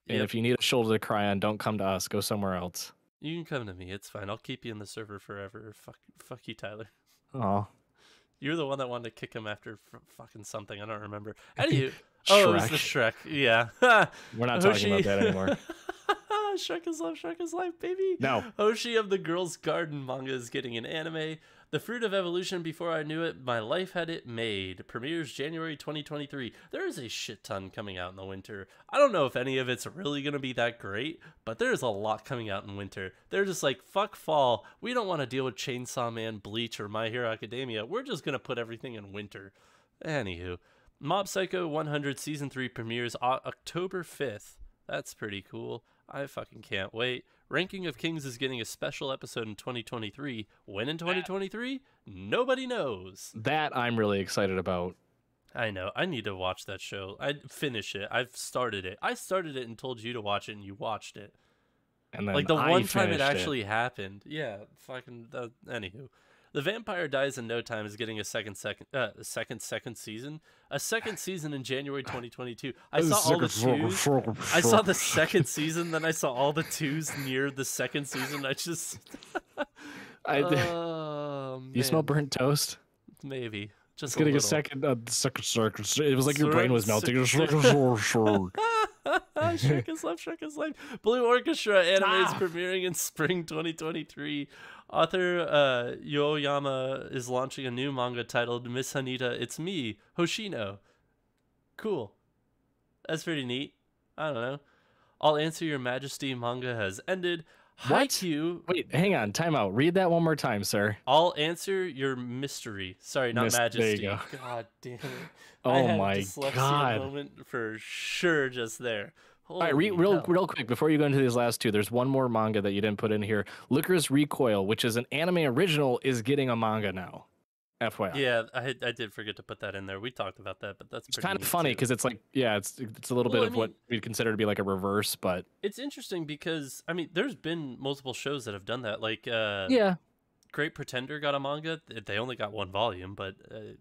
And if you need a shoulder to cry on, don't come to us. Go somewhere else. You can come to me. It's fine. I'll keep you in the server forever. Fuck you, Tyler. Oh. You're the one that wanted to kick him after fucking something. I don't remember. Anywho, it was the Shrek. Yeah. We're not talking about that anymore. Shrek is love, Shrek is life, baby. No. Hoshi of the Girls' Garden manga is getting an anime. The Fruit of Evolution, before I knew it, my life had it made. Premieres January 2023. There is a shit ton coming out in the winter. I don't know if any of it's really going to be that great, but there's a lot coming out in winter. They're just like, fuck fall. We don't want to deal with Chainsaw Man, Bleach, or My Hero Academia. We're just going to put everything in winter. Anywho, Mob Psycho 100 Season 3 premieres October 5th. That's pretty cool. I fucking can't wait. Ranking of Kings is getting a special episode in 2023. When in 2023? Nobody knows. That I'm really excited about. I know. I need to watch that show. I'd finish it. I've started it. I started it and told you to watch it, and you watched it. And then like the one time it actually happened. Yeah. Fucking. Anywho. The Vampire Dies in No Time is getting a second season. A second season in January 2022. I saw all the twos. I saw the second season, then I saw all the twos near the second season. I just. You smell burnt toast? Maybe. Just getting a second. It was like your brain was melting. Shrek is life, Shrek is life. Blue Orchestra anime is premiering in spring 2023. Author Yoyama is launching a new manga titled Miss Hanita, It's Me, Hoshino. Cool. That's pretty neat. I don't know. I'll Answer Your Majesty manga has ended. What? Haikyuu. Wait, hang on. Time out. Read that one more time, sir. I'll Answer Your Mystery. Sorry, not Majesty. There you go. God damn it. Oh I had my a dyslexia God. moment for sure just there. All right, real quick, before you go into these last two, there's one more manga that you didn't put in here. Licorice Recoil, which is an anime original, is getting a manga now. FYI. Yeah, I did forget to put that in there. We talked about that, but that's kind of funny because it's like, yeah, it's a little bit of what we'd consider to be like a reverse, but it's interesting because I mean, there's been multiple shows that have done that. Like, Great Pretender got a manga. They only got one volume, but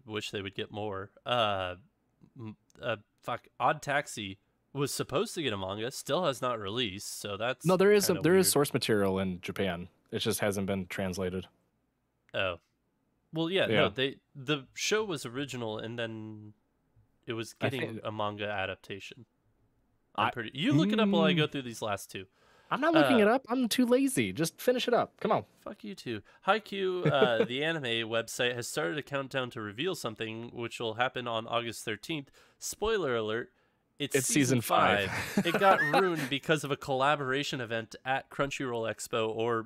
wish they would get more. Odd Taxi was supposed to get a manga, still has not released, so that's there is source material in Japan. It just hasn't been translated. Oh. Well, yeah. No, the show was original, and then it was getting a manga adaptation. You look it up while I go through these last two. I'm not looking it up. I'm too lazy. Just finish it up. Come on. Fuck you too. Haikyuu, the anime website, has started a countdown to reveal something, which will happen on August 13th. Spoiler alert. It's season 5. It got ruined because of a collaboration event at Crunchyroll Expo, or,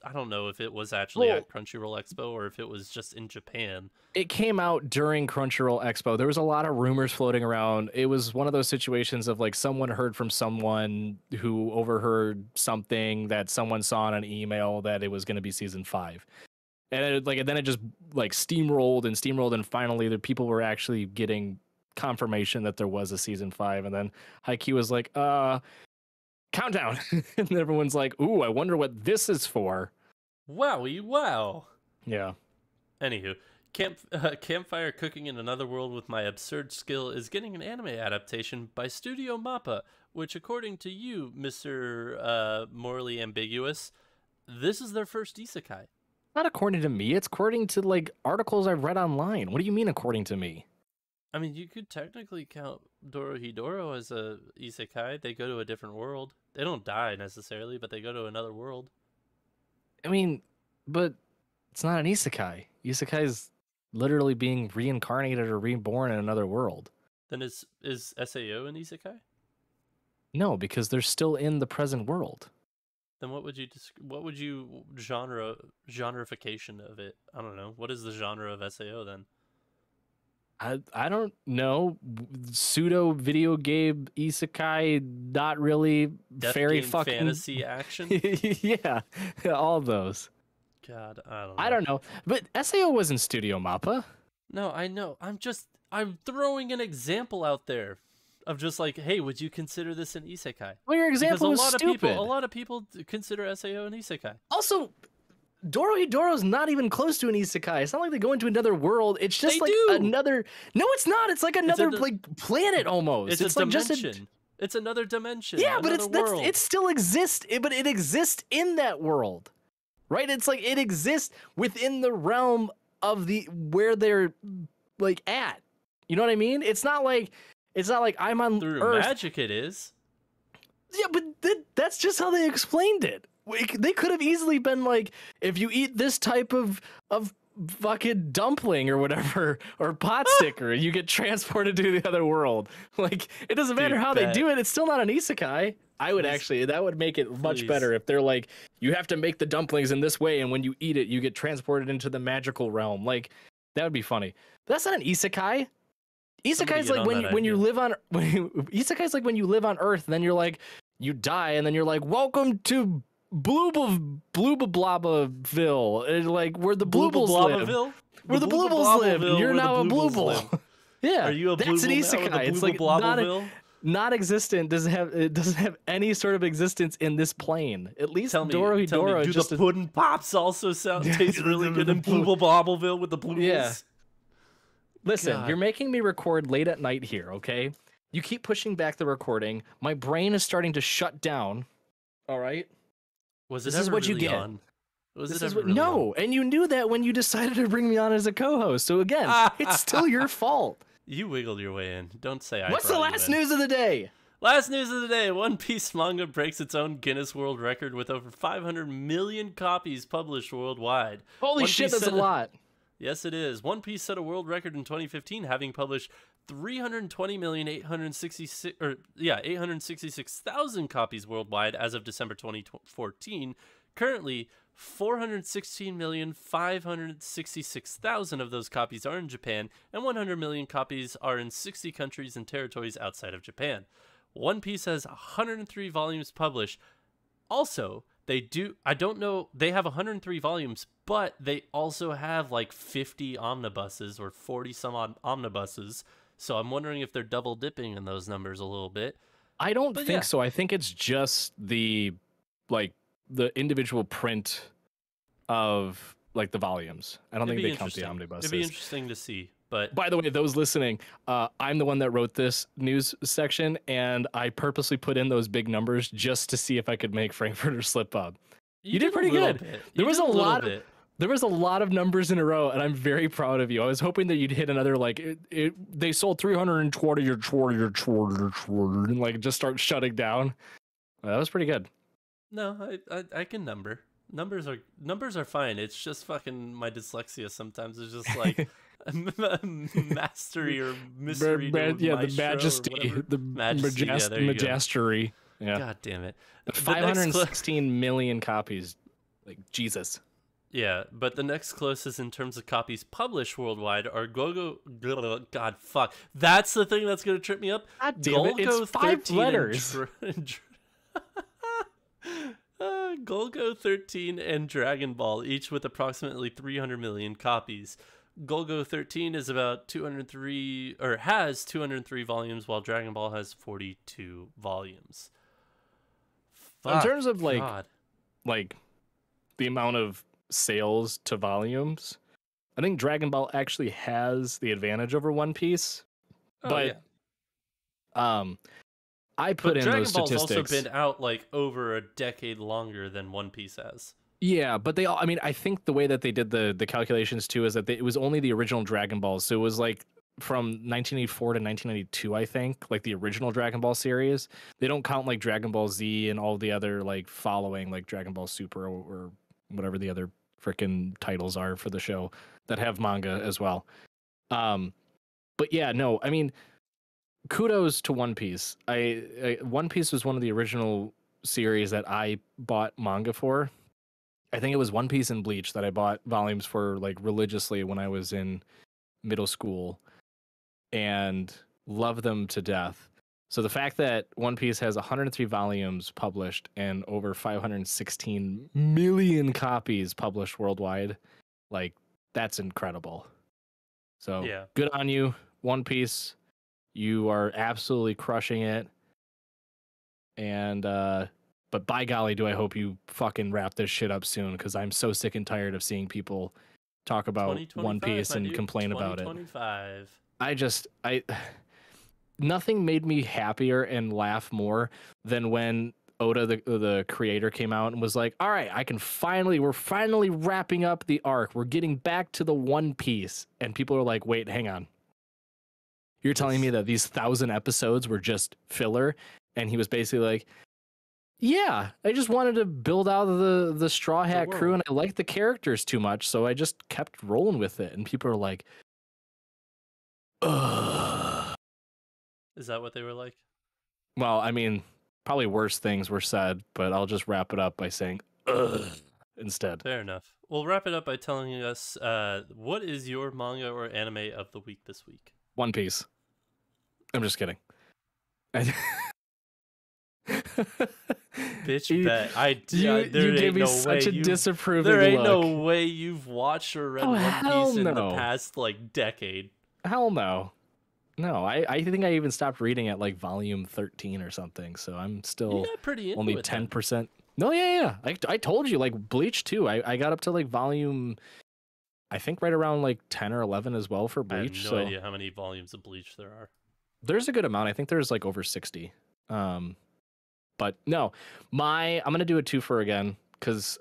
I don't know if it was actually at Crunchyroll Expo or if it was just in Japan. It came out during Crunchyroll Expo. There was a lot of rumors floating around. It was one of those situations of like someone heard from someone who overheard something that someone saw in an email that it was going to be season 5. And then it just like steamrolled, and finally the people were actually getting confirmation that there was a season 5, and then Haikyuu was like, countdown. And everyone's like, ooh, I wonder what this is for. Wowie wow. Yeah. Anywho, Campfire Cooking in Another World with My Absurd Skill is getting an anime adaptation by Studio Mappa, which according to you, Mr. Morally Ambiguous, this is their first isekai. Not according to me, it's according to like articles I've read online. What do you mean according to me? I mean, you could technically count Dorohedoro as a isekai. They go to a different world. They don't die necessarily, but they go to another world. I mean, but it's not an isekai. Isekai is literally being reincarnated or reborn in another world. Then is SAO an isekai? No, because they're still in the present world. then what would you genreification of it? I don't know. What is the genre of SAO then? I don't know. Pseudo video game isekai, not really Death fairy game fucking fantasy action. Yeah, all those. God, I don't know. But SAO wasn't Studio Mappa. No, I know. I'm throwing an example out there of just like, hey, would you consider this an isekai? Well, your example was stupid. A lot of people consider SAO an isekai. Also, Dorohedoro's not even close to an isekai. It's not like they go into another world. It's just another. No, it's not. It's like another like planet almost. It's like dimension. It's another dimension. Yeah, but it still exists. But it exists in that world, right? It's like it exists within the realm of where they're like at. You know what I mean? It's not like I'm on Through Earth. Magic, it is. Yeah, but that's just how they explained it. They could have easily been like, if you eat this type of fucking dumpling or whatever, or pot sticker, you get transported to the other world. Like, it doesn't matter how they do it. It's still not an isekai. That would make it much better if they're like, you have to make the dumplings in this way, and when you eat it, you get transported into the magical realm. Like, that would be funny. But that's not an isekai. Isekai is like when you live on Isekai is like when you live on Earth, and then you're like, you die, and then you're like, welcome to Blooblabaville, like where the Bloobles live. Where the Bloobles live. You're now a Blooble. Yeah, are you a that's an isekai. It's like not existent. It doesn't have any sort of existence in this plane. At least Dorohedoro. Do the pudding pops also taste really good in Blooblabaville with the Bloobles? Yeah. Listen, you're making me record late at night here. Okay, you keep pushing back the recording. My brain is starting to shut down. All right. This is what you get. On? No, and you knew that when you decided to bring me on as a co-host. So again, it's still your fault. You wiggled your way in. Don't say I. What's the last news of the day? Last news of the day: One Piece manga breaks its own Guinness World Record with over 500 million copies published worldwide. Holy shit, that's a lot. Yes, it is. One Piece set a world record in 2015, having published 866,000 copies worldwide as of December 2014. Currently, 416,566,000 of those copies are in Japan, and 100 million copies are in 60 countries and territories outside of Japan. One Piece has 103 volumes published. Also, they have 103 volumes, but they also have like 50 omnibuses or 40 some odd omnibuses. So I'm wondering if they're double dipping in those numbers a little bit. I don't think so. I think it's just the individual print of like the volumes. I don't think they count the omnibuses. It'd be interesting to see. But by the way, those listening, I'm the one that wrote this news section, and I purposely put in those big numbers just to see if I could make Frankfurter slip up. You did pretty good. There was a lot of numbers in a row, and I'm very proud of you. I was hoping that you'd hit another they sold 320 and like just start shutting down. That was pretty good. No, I can number. Numbers are fine. It's just fucking my dyslexia sometimes is just like mastery or mystery. The majesty. Yeah. God damn it. 516 million copies. Like Jesus. Yeah, but the next closest in terms of copies published worldwide are God fuck. That's the thing that's gonna trip me up. God damn it, it's 5 letters. Golgo 13 and Dragon Ball, each with approximately 300 million copies. Golgo 13 is about 203, or has 203 volumes, while Dragon Ball has 42 volumes. In terms of like the amount of sales to volumes, I think Dragon Ball actually has the advantage over One Piece. I put in those statistics. Dragon Ball's also been out like over a decade longer than One Piece has. Yeah, but I think the way that they did the calculations too is that it was only the original Dragon Balls. So it was like from 1984 to 1992, I think, like the original Dragon Ball series. They don't count like Dragon Ball Z and all the other like following like Dragon Ball Super or whatever the other freaking titles are for the show that have manga as well. But yeah, no, I mean, kudos to One Piece. One Piece was one of the original series that I bought manga for. I think it was One Piece and Bleach that I bought volumes for like religiously when I was in middle school and loved them to death. So the fact that One Piece has 103 volumes published and over 516 million copies published worldwide, like that's incredible. So Yeah. good on you, One Piece. You are absolutely crushing it. And but by golly, do I hope you fucking wrap this shit up soon, because I'm so sick and tired of seeing people talk about One Piece and complain about it. 2025. I nothing made me happier and laugh more than when Oda, the creator, came out and was like, all right, we're finally wrapping up the arc. We're getting back to the One Piece. And people are like, wait, hang on. You're telling me that these 1,000 episodes were just filler? And he was basically like, yeah, I just wanted to build out the Straw Hat crew, and I liked the characters too much, so I just kept rolling with it. And people are like, ugh. Is that what they were like? Well, I mean, probably worse things were said, but I'll just wrap it up by saying, ugh, instead. Fair enough. We'll wrap it up by telling us, what is your manga or anime of the week this week? One Piece. I'm just kidding. Bitch, bet. You gave me such a disapproving look. There ain't no way you've watched or read One Piece in the past, like, decade. Hell no. No, I think I even stopped reading at, like, volume 13 or something, so I'm still pretty only 10%. No, yeah. I told you, like, Bleach, too. I got up to, like, volume, I think right around, like, 10 or 11 as well for Bleach. I have no idea how many volumes of Bleach there are. There's a good amount. I think there's, like, over 60. But no, I'm gonna do a twofer again, because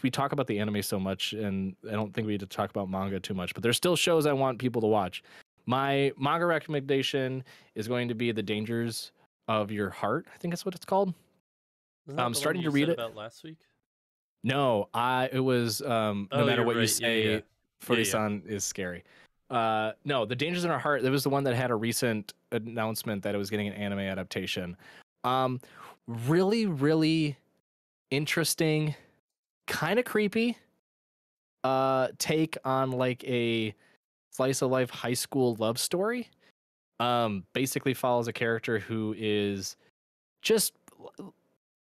we talk about the anime so much, and I don't think we need to talk about manga too much. But there's still shows I want people to watch. My manga recommendation is going to be The Dangers of Your Heart. I think that's what it's called. I'm starting to read it. About last week? No, it was no matter what you say, Furi-san is scary. No, The Dangers in Our Heart. That was the one that had a recent announcement that it was getting an anime adaptation. Really, really interesting, kind of creepy take on like a slice of life high school love story. Basically follows a character who is just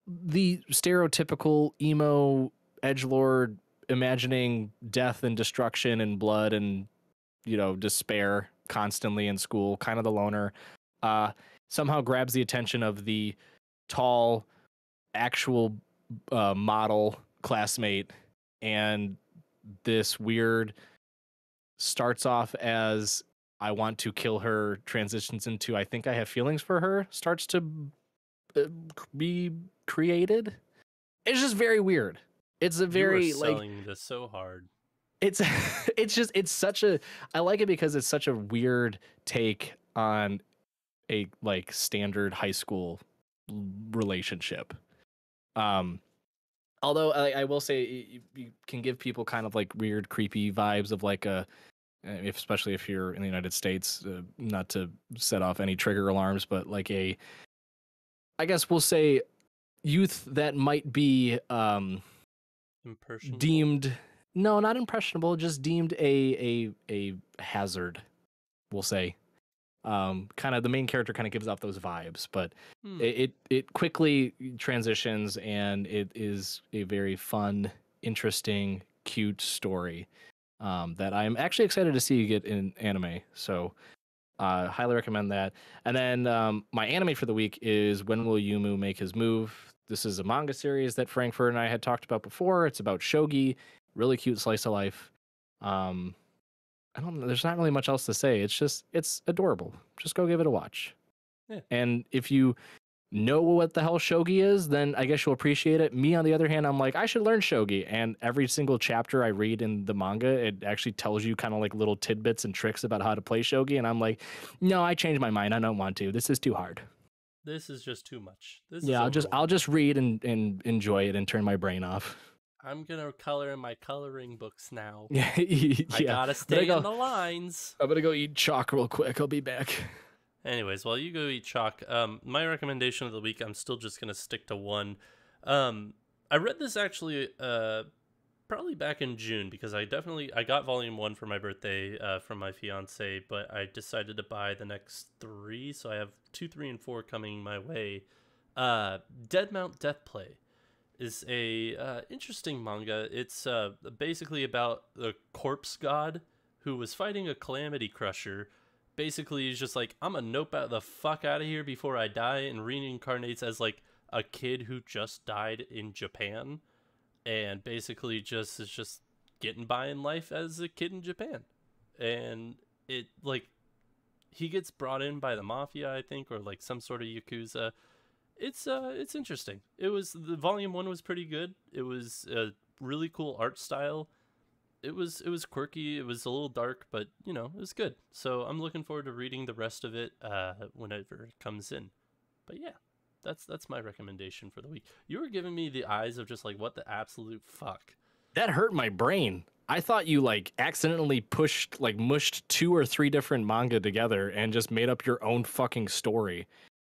the stereotypical emo edgelord, imagining death and destruction and blood and, you know, despair constantly in school, kind of the loner. Somehow grabs the attention of the tall, actual model classmate, and this weird starts off as I want to kill her, transitions into I think I have feelings for her, starts to be created. It's just very weird. It's a very selling this so hard. It's such a, I like it because it's such a weird take on a like standard high school relationship. Although I will say you can give people kind of like weird, creepy vibes of like especially if you're in the United States, not to set off any trigger alarms, but like I guess we'll say youth that might be deemed, no, not impressionable, just deemed a hazard, we'll say. Kind of the main character kind of gives off those vibes, but it quickly transitions, and it is a very fun, interesting, cute story that I'm actually excited to see you get in anime. So highly recommend that. And then my anime for the week is When Will Yumu Make His Move? This is a manga series that Frankfurt and I had talked about before. It's about shogi, really cute slice of life. I don't know. There's not really much else to say. It's adorable. Just go give it a watch. Yeah. And if you know what the hell shogi is, then I guess you'll appreciate it. Me, on the other hand, I'm like, I should learn shogi. And every single chapter I read in the manga, it actually tells you kind of like little tidbits and tricks about how to play shogi. And I'm like, no, I changed my mind. I don't want to. This is too hard. This is just too much. I'll just read and enjoy it and turn my brain off. I'm gonna color in my coloring books now. Yeah. I gotta stay in the lines. I'm gonna go eat chalk real quick. I'll be back. Anyways, while you go eat chalk, my recommendation of the week, I'm still just gonna stick to one. I read this actually probably back in June because I got volume 1 for my birthday from my fiance, but I decided to buy the next 3, so I have 2, 3, and 4 coming my way. Dead Mount Death Play is a interesting manga. It's basically about the corpse god who was fighting a calamity crusher. Basically, he's just like, I'm gonna nope out the fuck out of here before I die, and reincarnates as like a kid who just died in Japan, and basically just is just getting by in life as a kid in Japan. And it like he gets brought in by the mafia, I think, or like some sort of yakuza. It's interesting. The volume 1 was pretty good. It was a really cool art style. It was quirky. It was a little dark, but it was good. So I'm looking forward to reading the rest of it whenever it comes in. But yeah, that's my recommendation for the week. You were giving me the eyes of just like, what the absolute fuck. That hurt my brain. I thought you like accidentally mushed 2 or 3 different manga together and just made up your own fucking story.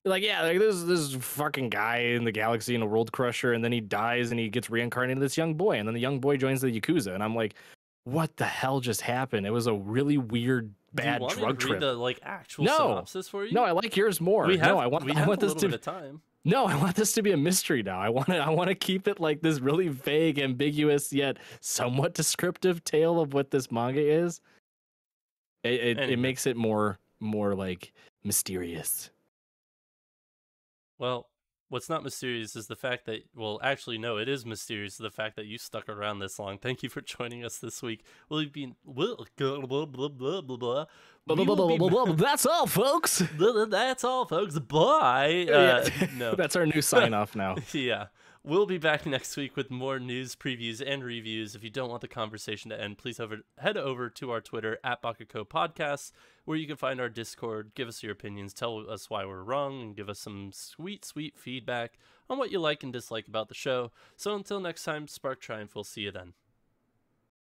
Like, yeah, like this fucking guy in the galaxy in a world crusher, and then he dies and he gets reincarnated as this young boy, and then the young boy joins the yakuza, and I'm like, what the hell just happened? It was a really weird, bad drug trip. Do you want me to read the like actual synopsis for you? No, I like yours more. I want this to be time. No, I want this to be a mystery now. I want to keep it like this really vague, ambiguous, yet somewhat descriptive tale of what this manga is. It makes it more like mysterious. Well, what's not mysterious is the fact that, well, actually, no, it is mysterious, the fact that you stuck around this long. Thank you for joining us this week. That's all, folks. That's all, folks. Bye. No. That's our new sign-off now. Yeah. We'll be back next week with more news, previews, and reviews. If you don't want the conversation to end, please head over to our Twitter, @Baka&Co Podcasts, where you can find our Discord. Give us your opinions, tell us why we're wrong, and give us some sweet, sweet feedback on what you like and dislike about the show. So until next time, Spark Triumph. We'll see you then.